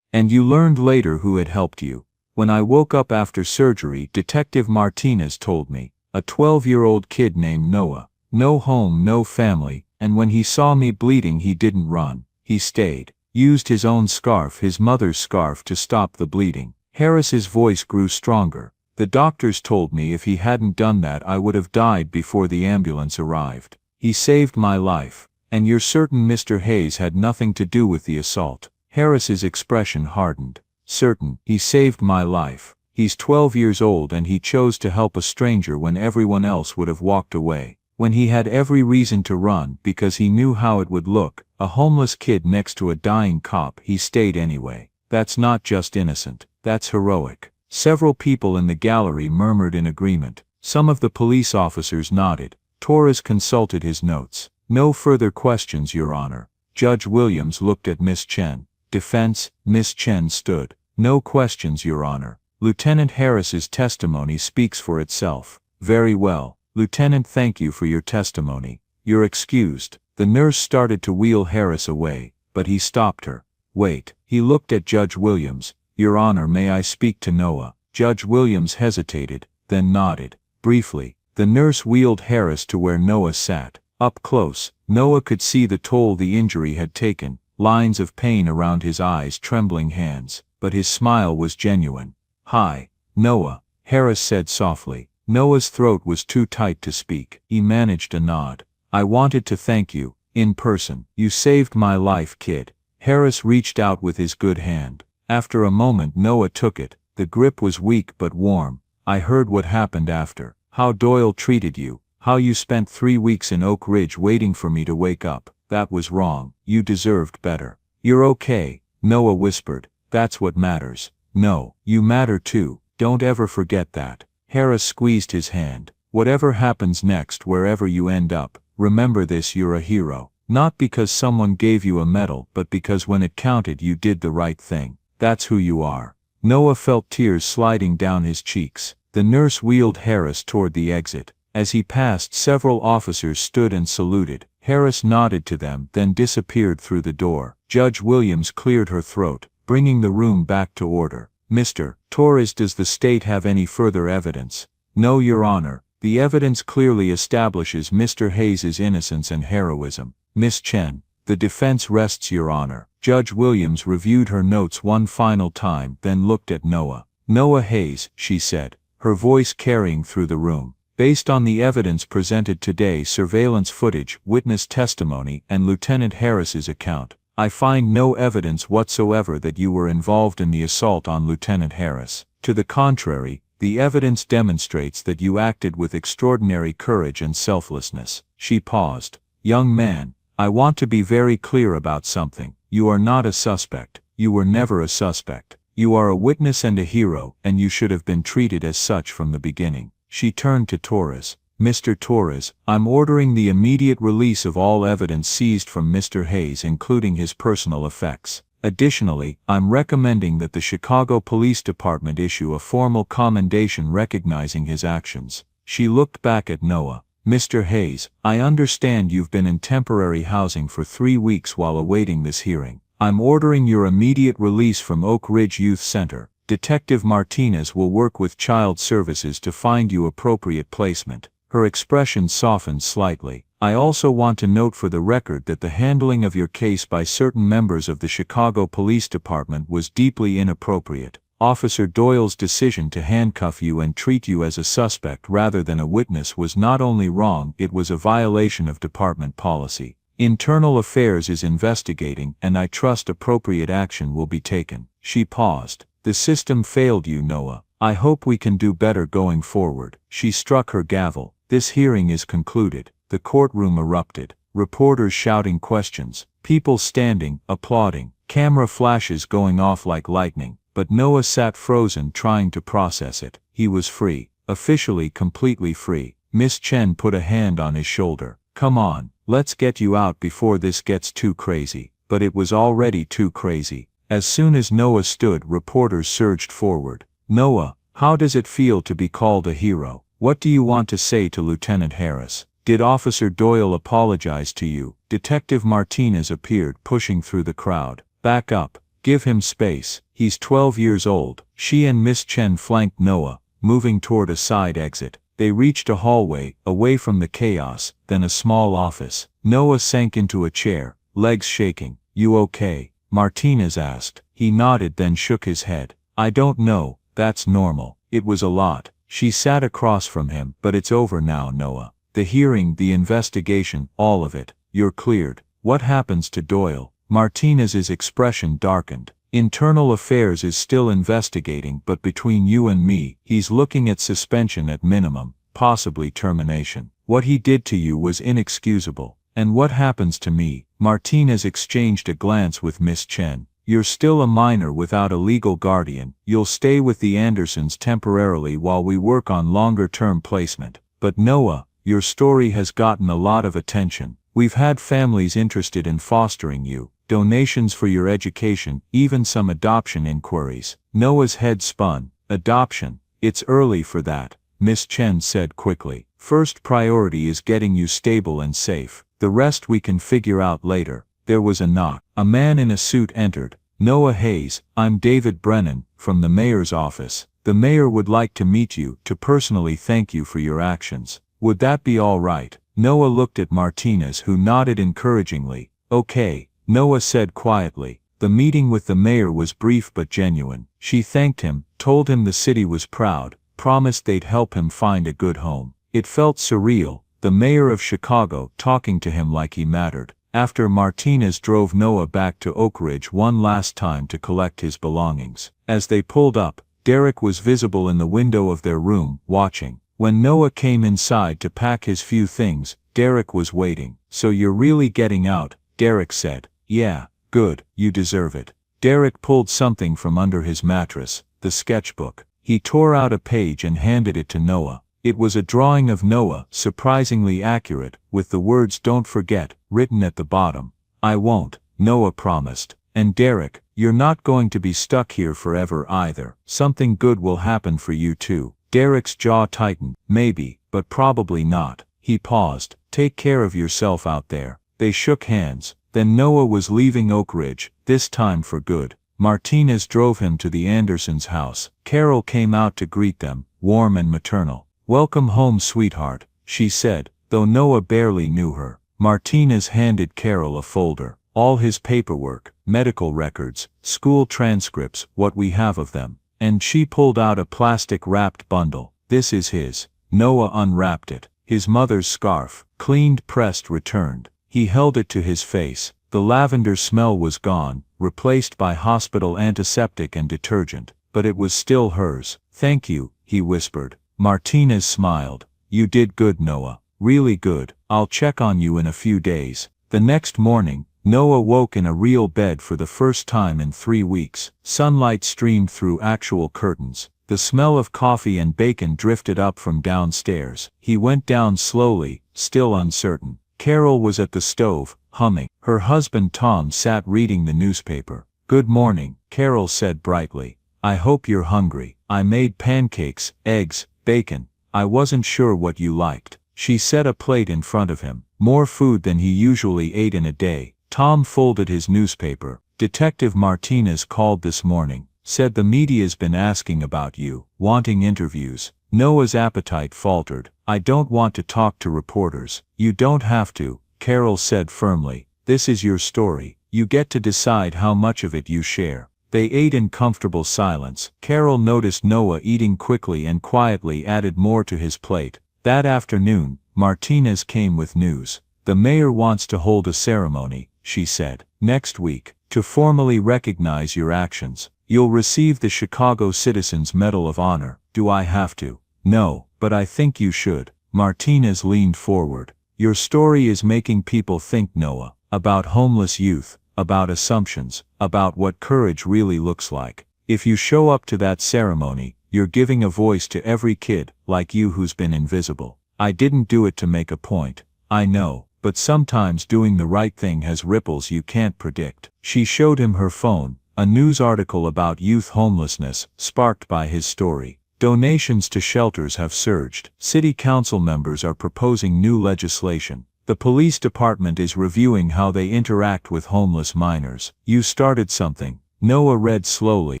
And you learned later who had helped you. When I woke up after surgery, Detective Martinez told me. A 12-year-old kid named Noah. No home, no family, and when he saw me bleeding he didn't run. He stayed. Used his own scarf, his mother's scarf, to stop the bleeding. Harris's voice grew stronger. The doctors told me if he hadn't done that I would have died before the ambulance arrived. He saved my life. And you're certain Mr. Hayes had nothing to do with the assault? Harris's expression hardened. Certain. He saved my life. He's 12 years old and he chose to help a stranger when everyone else would have walked away. When he had every reason to run because he knew how it would look, a homeless kid next to a dying cop, he stayed anyway. That's not just innocent, that's heroic. Several people in the gallery murmured in agreement. Some of the police officers nodded. Torres consulted his notes. No further questions, Your Honor. Judge Williams looked at Miss Chen. Defense. Miss Chen stood. No questions, Your Honor. Lieutenant Harris's testimony speaks for itself. Very well. Lieutenant, thank you for your testimony. You're excused. The nurse started to wheel Harris away, but he stopped her. Wait. He looked at Judge Williams. Your Honor, may I speak to Noah? Judge Williams hesitated, then nodded. Briefly, the nurse wheeled Harris to where Noah sat. Up close, Noah could see the toll the injury had taken, lines of pain around his eyes, trembling hands, but his smile was genuine. "Hi, Noah," Harris said softly. Noah's throat was too tight to speak. He managed a nod. "I wanted to thank you, in person. You saved my life, kid." Harris reached out with his good hand. After a moment Noah took it. The grip was weak but warm. "I heard what happened after. How Doyle treated you. How you spent 3 weeks in Oak Ridge waiting for me to wake up. That was wrong. You deserved better." "You're okay," Noah whispered. "That's what matters." "No, you matter too. Don't ever forget that." Harris squeezed his hand. "Whatever happens next, wherever you end up, remember this: you're a hero. Not because someone gave you a medal, but because when it counted you did the right thing. That's who you are." Noah felt tears sliding down his cheeks. The nurse wheeled Harris toward the exit. As he passed, several officers stood and saluted. Harris nodded to them, then disappeared through the door. Judge Williams cleared her throat, bringing the room back to order. "Mr. Torres, does the state have any further evidence?" "No, Your Honor. The evidence clearly establishes Mr. Hayes's innocence and heroism." "Miss Chen, the defense rests, Your Honor." Judge Williams reviewed her notes one final time, then looked at Noah. "Noah Hayes," she said, her voice carrying through the room. "Based on the evidence presented today, surveillance footage, witness testimony, and Lieutenant Harris's account, I find no evidence whatsoever that you were involved in the assault on Lieutenant Harris. To the contrary, the evidence demonstrates that you acted with extraordinary courage and selflessness." She paused. "Young man, I want to be very clear about something. You are not a suspect. You were never a suspect. You are a witness and a hero, and you should have been treated as such from the beginning." She turned to Torres. "Mr. Torres, I'm ordering the immediate release of all evidence seized from Mr. Hayes, including his personal effects. Additionally, I'm recommending that the Chicago Police Department issue a formal commendation recognizing his actions." She looked back at Noah. "Mr. Hayes, I understand you've been in temporary housing for 3 weeks while awaiting this hearing. I'm ordering your immediate release from Oak Ridge Youth Center. Detective Martinez will work with Child Services to find you appropriate placement." Her expression softened slightly. "I also want to note for the record that the handling of your case by certain members of the Chicago Police Department was deeply inappropriate. Officer Doyle's decision to handcuff you and treat you as a suspect rather than a witness was not only wrong, it was a violation of department policy. Internal Affairs is investigating, and I trust appropriate action will be taken." She paused. "The system failed you, Noah. I hope we can do better going forward." She struck her gavel. "This hearing is concluded." The courtroom erupted. Reporters shouting questions. People standing, applauding. Camera flashes going off like lightning. But Noah sat frozen, trying to process it. He was free. Officially completely free. Miss Chen put a hand on his shoulder. "Come on, let's get you out before this gets too crazy." But it was already too crazy. As soon as Noah stood, reporters surged forward. "Noah, how does it feel to be called a hero? What do you want to say to Lieutenant Harris? Did Officer Doyle apologize to you?" Detective Martinez appeared, pushing through the crowd. "Back up. Give him space. He's 12 years old." She and Miss Chen flanked Noah, moving toward a side exit. They reached a hallway, away from the chaos, then a small office. Noah sank into a chair, legs shaking. "You okay?" Martinez asked. He nodded, then shook his head. "I don't know, that's normal. It was a lot." She sat across from him. "But it's over now, Noah. The hearing, the investigation, all of it. You're cleared. What happens to Doyle?" Martinez's expression darkened. "Internal Affairs is still investigating, but between you and me, he's looking at suspension at minimum, possibly termination. What he did to you was inexcusable." "And what happens to me?" Martinez exchanged a glance with Miss Chen. "You're still a minor without a legal guardian. You'll stay with the Andersons temporarily while we work on longer-term placement. But Noah, your story has gotten a lot of attention. We've had families interested in fostering you, donations for your education, even some adoption inquiries." Noah's head spun. "Adoption? It's early for that," Miss Chen said quickly. "First priority is getting you stable and safe. The rest we can figure out later." There was a knock. A man in a suit entered. "Noah Hayes, I'm David Brennan, from the mayor's office." The mayor would like to meet you to personally thank you for your actions. Would that be all right? Noah looked at Martinez, who nodded encouragingly. Okay, Noah said quietly. The meeting with the mayor was brief but genuine. She thanked him, told him the city was proud, promised they'd help him find a good home. It felt surreal, the mayor of Chicago talking to him like he mattered. After Martinez drove Noah back to Oak Ridge one last time to collect his belongings. As they pulled up, Derek was visible in the window of their room, watching. When Noah came inside to pack his few things, Derek was waiting. So you're really getting out, Derek said. Yeah, good, you deserve it. Derek pulled something from under his mattress, the sketchbook. He tore out a page and handed it to Noah. It was a drawing of Noah, surprisingly accurate, with the words "Don't forget" written at the bottom. I won't, Noah promised. And Derek, you're not going to be stuck here forever either. Something good will happen for you too. Derek's jaw tightened. Maybe, but probably not. He paused. Take care of yourself out there. They shook hands. Then Noah was leaving Oak Ridge, this time for good. Martinez drove him to the Andersons' house. Carol came out to greet them, warm and maternal. Welcome home, sweetheart, she said, though Noah barely knew her. Martinez handed Carol a folder. All his paperwork, medical records, school transcripts, what we have of them. And she pulled out a plastic-wrapped bundle. This is his. Noah unwrapped it. His mother's scarf, cleaned, pressed, returned. He held it to his face. The lavender smell was gone, replaced by hospital antiseptic and detergent, but it was still hers. Thank you, he whispered. Martinez smiled. You did good, Noah. Really good. I'll check on you in a few days. The next morning, Noah woke in a real bed for the first time in 3 weeks. Sunlight streamed through actual curtains. The smell of coffee and bacon drifted up from downstairs. He went down slowly, still uncertain. Carol was at the stove, humming. Her husband Tom sat reading the newspaper. Good morning, Carol said brightly. I hope you're hungry. I made pancakes, eggs, bacon. I wasn't sure what you liked. She set a plate in front of him. More food than he usually ate in a day. Tom folded his newspaper. Detective Martinez called this morning. Said the media's been asking about you, wanting interviews. Noah's appetite faltered. I don't want to talk to reporters. You don't have to, Carol said firmly. This is your story. You get to decide how much of it you share. They ate in comfortable silence. Carol noticed Noah eating quickly and quietly added more to his plate. That afternoon, Martinez came with news. The mayor wants to hold a ceremony, she said, next week, to formally recognize your actions. You'll receive the Chicago Citizens Medal of Honor. Do I have to? No, but I think you should. Martinez leaned forward. Your story is making people think, Noah, about homeless youth, about assumptions, about what courage really looks like. If you show up to that ceremony, you're giving a voice to every kid, like you, who's been invisible. I didn't do it to make a point. I know, but sometimes doing the right thing has ripples you can't predict. She showed him her phone, a news article about youth homelessness, sparked by his story. Donations to shelters have surged. City council members are proposing new legislation. The police department is reviewing how they interact with homeless minors. You started something. Noah read slowly.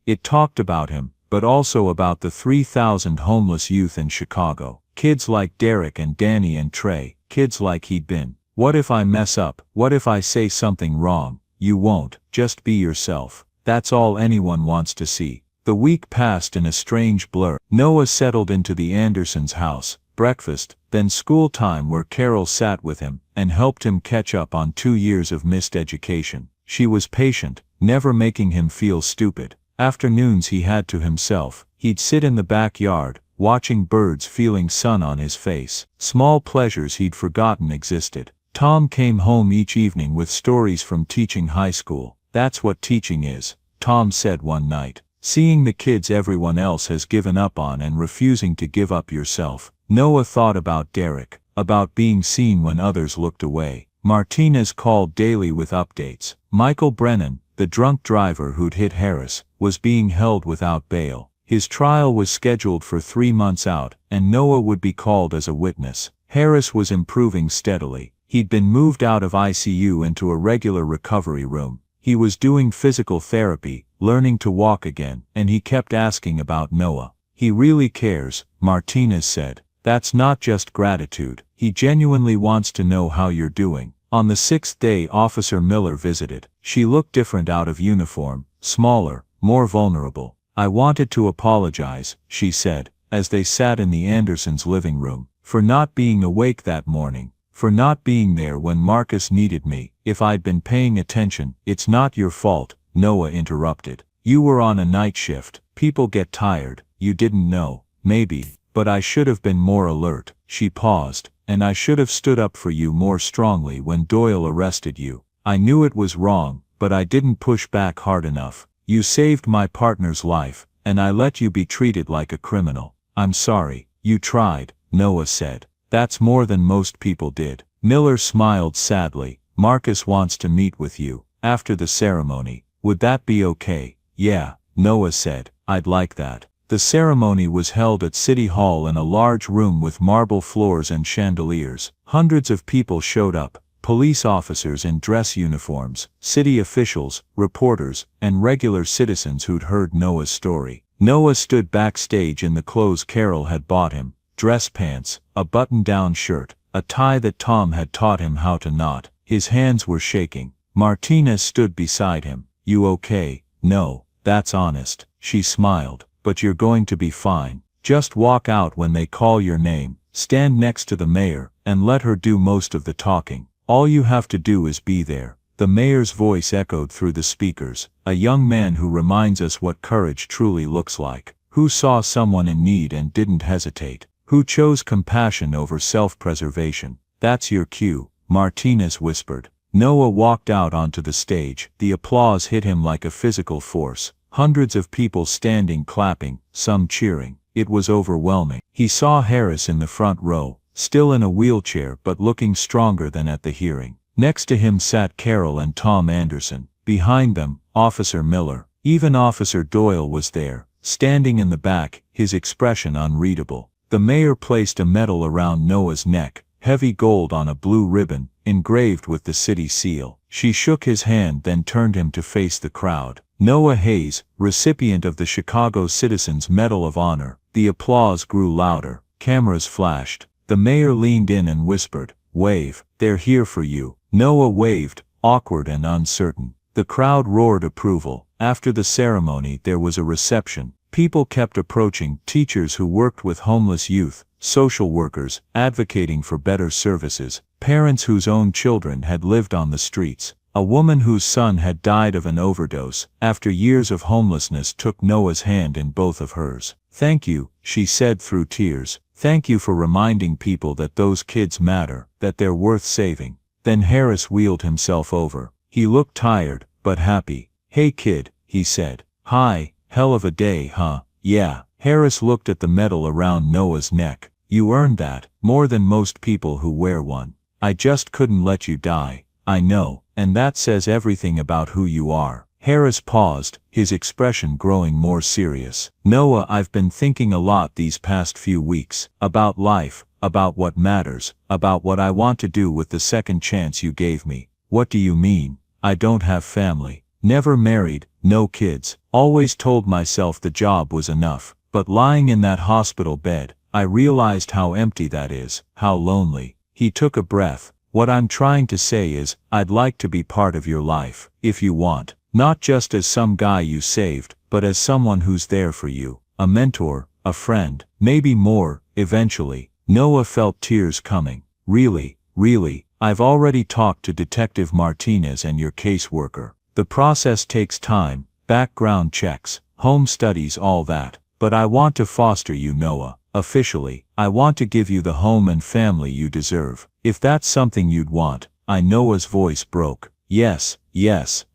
It talked about him, but also about the 3,000 homeless youth in Chicago. Kids like Derek and Danny and Trey. Kids like he'd been. What if I mess up? What if I say something wrong? You won't. Just be yourself. That's all anyone wants to see. The week passed in a strange blur. Noah settled into the Andersons' house. Breakfast, then school time, where Carol sat with him and helped him catch up on 2 years of missed education. She was patient, never making him feel stupid. Afternoons he had to himself. He'd sit in the backyard, watching birds, feeling sun on his face. Small pleasures he'd forgotten existed. Tom came home each evening with stories from teaching high school. That's what teaching is, Tom said one night. Seeing the kids everyone else has given up on and refusing to give up yourself. Noah thought about Derek, about being seen when others looked away. Martinez called daily with updates. Michael Brennan, the drunk driver who'd hit Harris, was being held without bail. His trial was scheduled for 3 months out, and Noah would be called as a witness. Harris was improving steadily. He'd been moved out of ICU into a regular recovery room. He was doing physical therapy, learning to walk again, and he kept asking about Noah. He really cares, Martinez said. That's not just gratitude. He genuinely wants to know how you're doing. On the 6th day Officer Miller visited. She looked different out of uniform, smaller, more vulnerable. I wanted to apologize, she said, as they sat in the Andersons' living room, for not being awake that morning, for not being there when Marcus needed me. If I'd been paying attention. It's not your fault, Noah interrupted. You were on a night shift. People get tired. You didn't know. Maybe. But I should have been more alert. She paused. And I should have stood up for you more strongly when Doyle arrested you. I knew it was wrong, but I didn't push back hard enough. You saved my partner's life, and I let you be treated like a criminal. I'm sorry. You tried, Noah said. That's more than most people did. Miller smiled sadly. Marcus wants to meet with you, after the ceremony. Would that be okay? Yeah, Noah said. I'd like that. The ceremony was held at City Hall in a large room with marble floors and chandeliers. Hundreds of people showed up. Police officers in dress uniforms, city officials, reporters, and regular citizens who'd heard Noah's story. Noah stood backstage in the clothes Carol had bought him. Dress pants, a button-down shirt, a tie that Tom had taught him how to knot. His hands were shaking. Martinez stood beside him. You okay? No, that's honest. She smiled. But you're going to be fine. Just walk out when they call your name, stand next to the mayor, and let her do most of the talking. All you have to do is be there. The mayor's voice echoed through the speakers. A young man who reminds us what courage truly looks like. Who saw someone in need and didn't hesitate. Who chose compassion over self-preservation. That's your cue, Martinez whispered. Noah walked out onto the stage. The applause hit him like a physical force. Hundreds of people standing clapping, some cheering. It was overwhelming. He saw Harris in the front row, still in a wheelchair but looking stronger than at the hearing. Next to him sat Carol and Tom Anderson. Behind them, Officer Miller. Even Officer Doyle was there, standing in the back, his expression unreadable. The mayor placed a medal around Noah's neck, heavy gold on a blue ribbon, engraved with the city seal. She shook his hand, then turned him to face the crowd. Noah Hayes, recipient of the Chicago Citizens Medal of Honor. The applause grew louder. Cameras flashed. The mayor leaned in and whispered, "Wave, they're here for you." Noah waved, awkward and uncertain. The crowd roared approval. After the ceremony there was a reception. People kept approaching, teachers who worked with homeless youth, social workers, advocating for better services, parents whose own children had lived on the streets. A woman whose son had died of an overdose, after years of homelessness, took Noah's hand in both of hers. "Thank you," she said through tears. "Thank you for reminding people that those kids matter, that they're worth saving." Then Harris wheeled himself over. He looked tired, but happy. "Hey kid," he said. "Hi, hell of a day, huh?" "Yeah." Harris looked at the medal around Noah's neck. "You earned that, more than most people who wear one. I just couldn't let you die. I know, and that says everything about who you are." Harris paused, his expression growing more serious. "Noah, I've been thinking a lot these past few weeks, about life, about what matters, about what I want to do with the second chance you gave me." "What do you mean?" "I don't have family. Never married, no kids. Always told myself the job was enough. But lying in that hospital bed, I realized how empty that is, how lonely." He took a breath. "What I'm trying to say is, I'd like to be part of your life, if you want. Not just as some guy you saved, but as someone who's there for you. A mentor, a friend, maybe more, eventually." Noah felt tears coming. "Really, really, I've already talked to Detective Martinez and your caseworker. The process takes time, background checks, home studies, all that. But I want to foster you, Noah. Officially, I want to give you the home and family you deserve. If that's something you'd want." Noah's voice broke. Yes,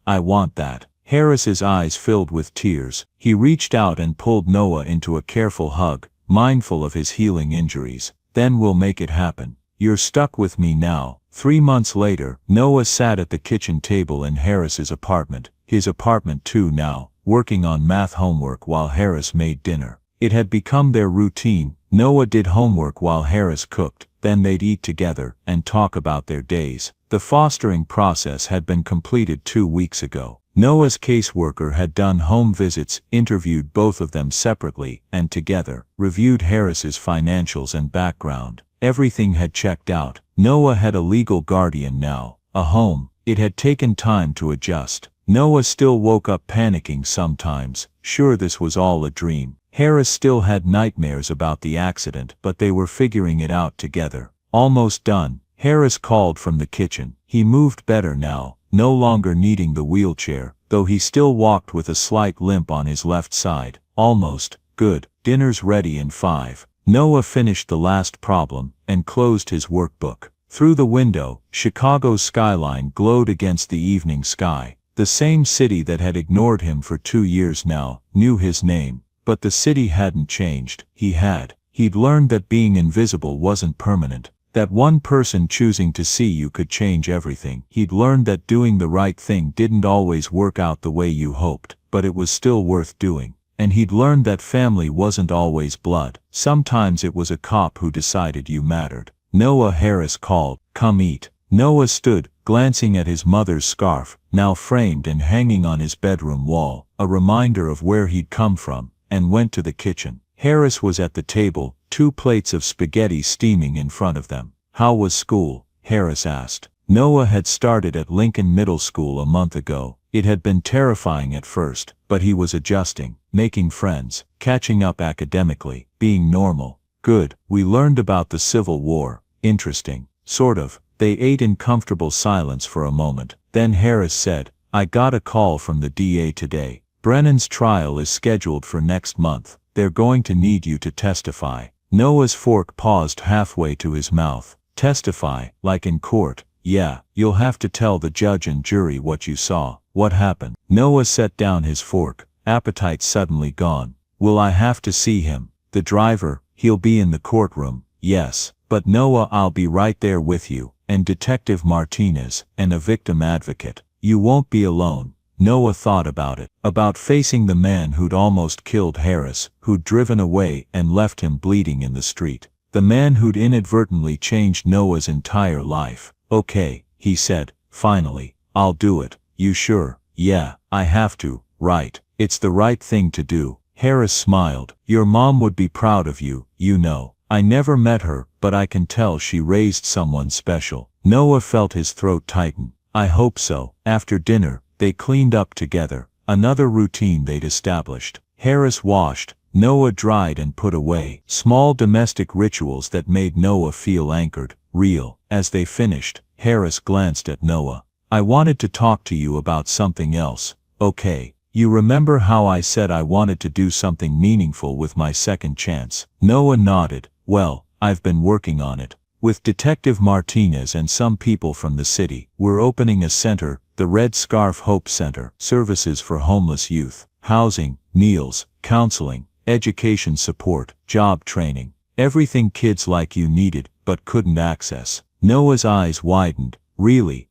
I want that." Harris's eyes filled with tears. He reached out and pulled Noah into a careful hug, mindful of his healing injuries. "Then we'll make it happen. You're stuck with me now." 3 months later, Noah sat at the kitchen table in Harris's apartment, his apartment too now, working on math homework while Harris made dinner. It had become their routine. Noah did homework while Harris cooked, then they'd eat together and talk about their days. The fostering process had been completed 2 weeks ago. Noah's caseworker had done home visits, interviewed both of them separately and together, reviewed Harris's financials and background. Everything had checked out. Noah had a legal guardian now, a home. It had taken time to adjust. Noah still woke up panicking sometimes, sure this was all a dream. Harris still had nightmares about the accident, but they were figuring it out together. Almost done. Harris called from the kitchen. He moved better now, no longer needing the wheelchair, though he still walked with a slight limp on his left side. Almost. Good. Dinner's ready in 5. Noah finished the last problem and closed his workbook. Through the window, Chicago's skyline glowed against the evening sky. The same city that had ignored him for 2 years now knew his name, but the city hadn't changed. He'd learned that being invisible wasn't permanent, that one person choosing to see you could change everything. He'd learned that doing the right thing didn't always work out the way you hoped, but it was still worth doing. And he'd learned that family wasn't always blood. Sometimes it was a cop who decided you mattered. Noah. Harris called. Come eat. Noah stood, glancing at his mother's scarf, now framed and hanging on his bedroom wall, a reminder of where he'd come from, and went to the kitchen. Harris was at the table, 2 plates of spaghetti steaming in front of them. How was school? Harris asked. Noah had started at Lincoln Middle School a month ago. It had been terrifying at first, but he was adjusting, making friends, catching up academically, being normal. Good. We learned about the Civil War. Interesting. Sort of. They ate in comfortable silence for a moment. Then Harris said, I got a call from the DA today. Brennan's trial is scheduled for next month. They're going to need you to testify. Noah's fork paused halfway to his mouth. Testify, like in court? Yeah, you'll have to tell the judge and jury what you saw. What happened? Noah set down his fork, appetite suddenly gone. Will I have to see him? The driver? He'll be in the courtroom. Yes. But Noah, I'll be right there with you, and Detective Martinez, and a victim advocate. You won't be alone. Noah thought about it, about facing the man who'd almost killed Harris, who'd driven away and left him bleeding in the street. The man who'd inadvertently changed Noah's entire life. Okay, he said, finally, I'll do it. You sure? Yeah, I have to, right? It's the right thing to do. Harris smiled. Your mom would be proud of you, you know. I never met her, but I can tell she raised someone special. Noah felt his throat tighten. I hope so. After dinner, they cleaned up together, another routine they'd established. Harris washed, Noah dried and put away. Small domestic rituals that made Noah feel anchored, real. As they finished, Harris glanced at Noah. I wanted to talk to you about something else. Okay. You remember how I said I wanted to do something meaningful with my second chance? Noah nodded. Well, I've been working on it. With Detective Martinez and some people from the city, we're opening a center, the Red Scarf Hope Center. Services for homeless youth, housing, meals, counseling, education support, job training. Everything kids like you needed, but couldn't access. Noah's eyes widened. Really?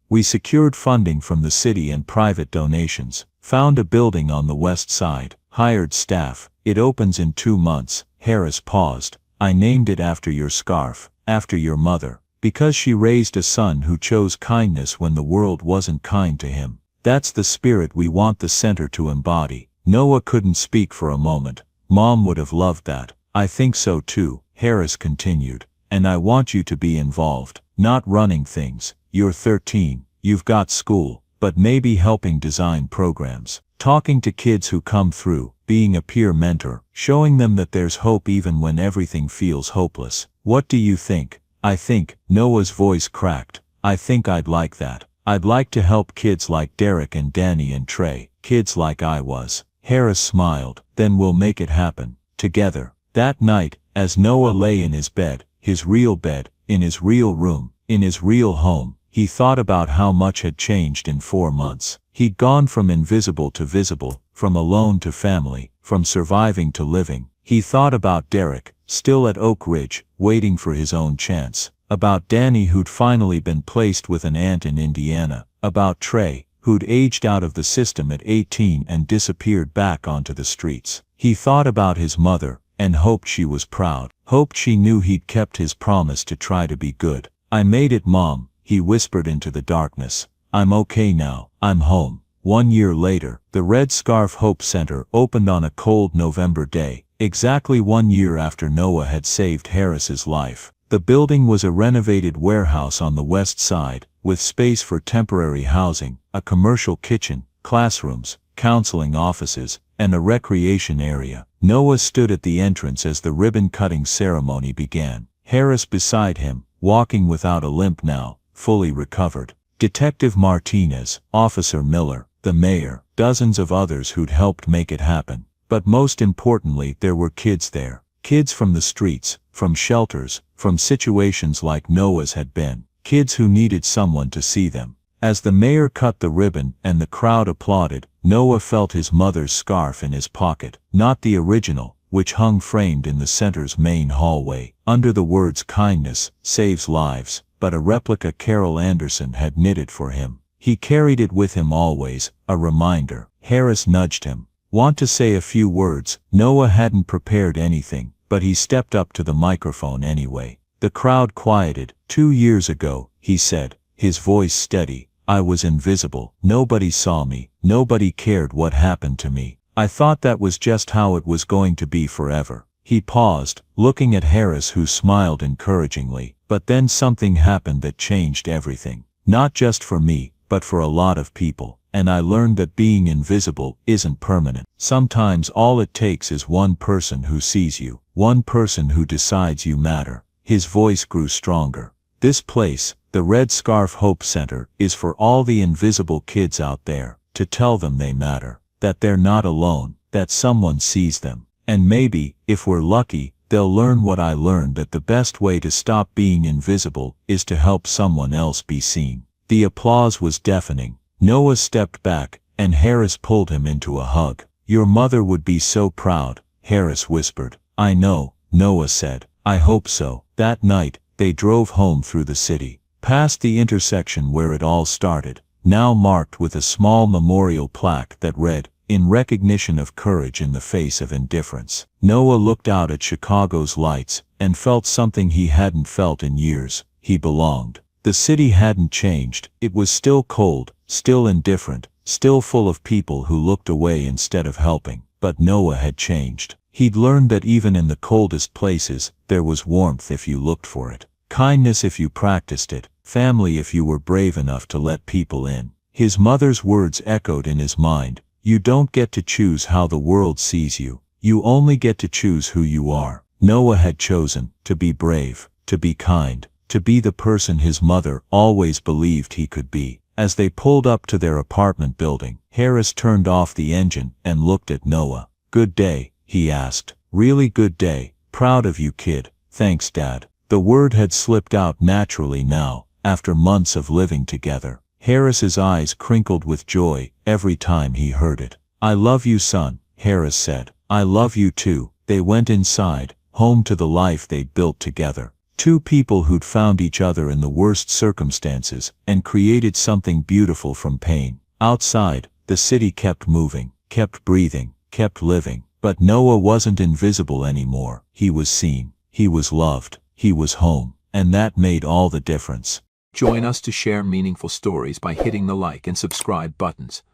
We secured funding from the city and private donations. Found a building on the west side. Hired staff. It opens in 2 months. Harris paused. I named it after your scarf, after your mother, because she raised a son who chose kindness when the world wasn't kind to him. That's the spirit we want the center to embody. Noah couldn't speak for a moment. Mom would have loved that. I think so too, Harris continued. And I want you to be involved, not running things. You're 13, you've got school, but maybe helping design programs, talking to kids who come through, being a peer mentor, showing them that there's hope even when everything feels hopeless. What do you think? I think, Noah's voice cracked. I think I'd like that. I'd like to help kids like Derek and Danny and Trey, kids like I was. Harris smiled. Then we'll make it happen, together. That night, as Noah lay in his bed, his real bed, in his real room, in his real home, he thought about how much had changed in 4 months. He'd gone from invisible to visible, from alone to family, from surviving to living. He thought about Derek, still at Oak Ridge, waiting for his own chance. About Danny, who'd finally been placed with an aunt in Indiana. About Trey, who'd aged out of the system at 18 and disappeared back onto the streets. He thought about his mother, and hoped she was proud. Hoped she knew he'd kept his promise to try to be good. I made it, Mom. he whispered into the darkness. I'm okay now, I'm home. 1 year later, the Red Scarf Hope Center opened on a cold November day, exactly 1 year after Noah had saved Harris's life. The building was a renovated warehouse on the west side, with space for temporary housing, a commercial kitchen, classrooms, counseling offices, and a recreation area. Noah stood at the entrance as the ribbon-cutting ceremony began. Harris beside him, walking without a limp now, fully recovered. Detective Martinez, Officer Miller, the mayor, dozens of others who'd helped make it happen. But most importantly, there were kids there. Kids from the streets, from shelters, from situations like Noah's had been. Kids who needed someone to see them. As the mayor cut the ribbon and the crowd applauded, Noah felt his mother's scarf in his pocket. Not the original, which hung framed in the center's main hallway, under the words "Kindness saves lives," but a replica Carol Anderson had knitted for him. He carried it with him always, a reminder. Harris nudged him. Want to say a few words? Noah hadn't prepared anything, but he stepped up to the microphone anyway. The crowd quieted. 2 years ago, he said, his voice steady, I was invisible. Nobody saw me. Nobody cared what happened to me. I thought that was just how it was going to be forever. He paused, looking at Harris, who smiled encouragingly. But then something happened that changed everything. Not just for me, but for a lot of people. And I learned that being invisible isn't permanent. Sometimes all it takes is one person who sees you. One person who decides you matter. His voice grew stronger. This place, the Red Scarf Hope Center, is for all the invisible kids out there, to tell them they matter, that they're not alone, that someone sees them. And maybe, if we're lucky, they'll learn what I learned, that the best way to stop being invisible is to help someone else be seen. The applause was deafening. Noah stepped back, and Harris pulled him into a hug. Your mother would be so proud, Harris whispered. I know, Noah said. I hope so. That night, they drove home through the city, past the intersection where it all started, now marked with a small memorial plaque that read, "In recognition of courage in the face of indifference." Noah looked out at Chicago's lights, and felt something he hadn't felt in years. He belonged. The city hadn't changed. It was still cold, still indifferent, still full of people who looked away instead of helping. But Noah had changed. He'd learned that even in the coldest places, there was warmth if you looked for it. Kindness if you practiced it. Family if you were brave enough to let people in. His mother's words echoed in his mind. You don't get to choose how the world sees you. You only get to choose who you are. Noah had chosen to be brave, to be kind, to be the person his mother always believed he could be. As they pulled up to their apartment building, Harris turned off the engine and looked at Noah. Good day, he asked. Really good day. Proud of you, kid. Thanks, Dad. The word had slipped out naturally now, after months of living together. Harris's eyes crinkled with joy every time he heard it. I love you, son, Harris said. I love you too. They went inside, home to the life they'd built together. Two people who'd found each other in the worst circumstances and created something beautiful from pain. Outside, the city kept moving, kept breathing, kept living. But Noah wasn't invisible anymore. He was seen. He was loved. He was home. And that made all the difference. Join us to share meaningful stories by hitting the like and subscribe buttons.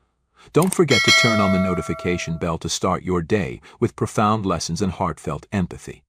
Don't forget to turn on the notification bell to start your day with profound lessons and heartfelt empathy.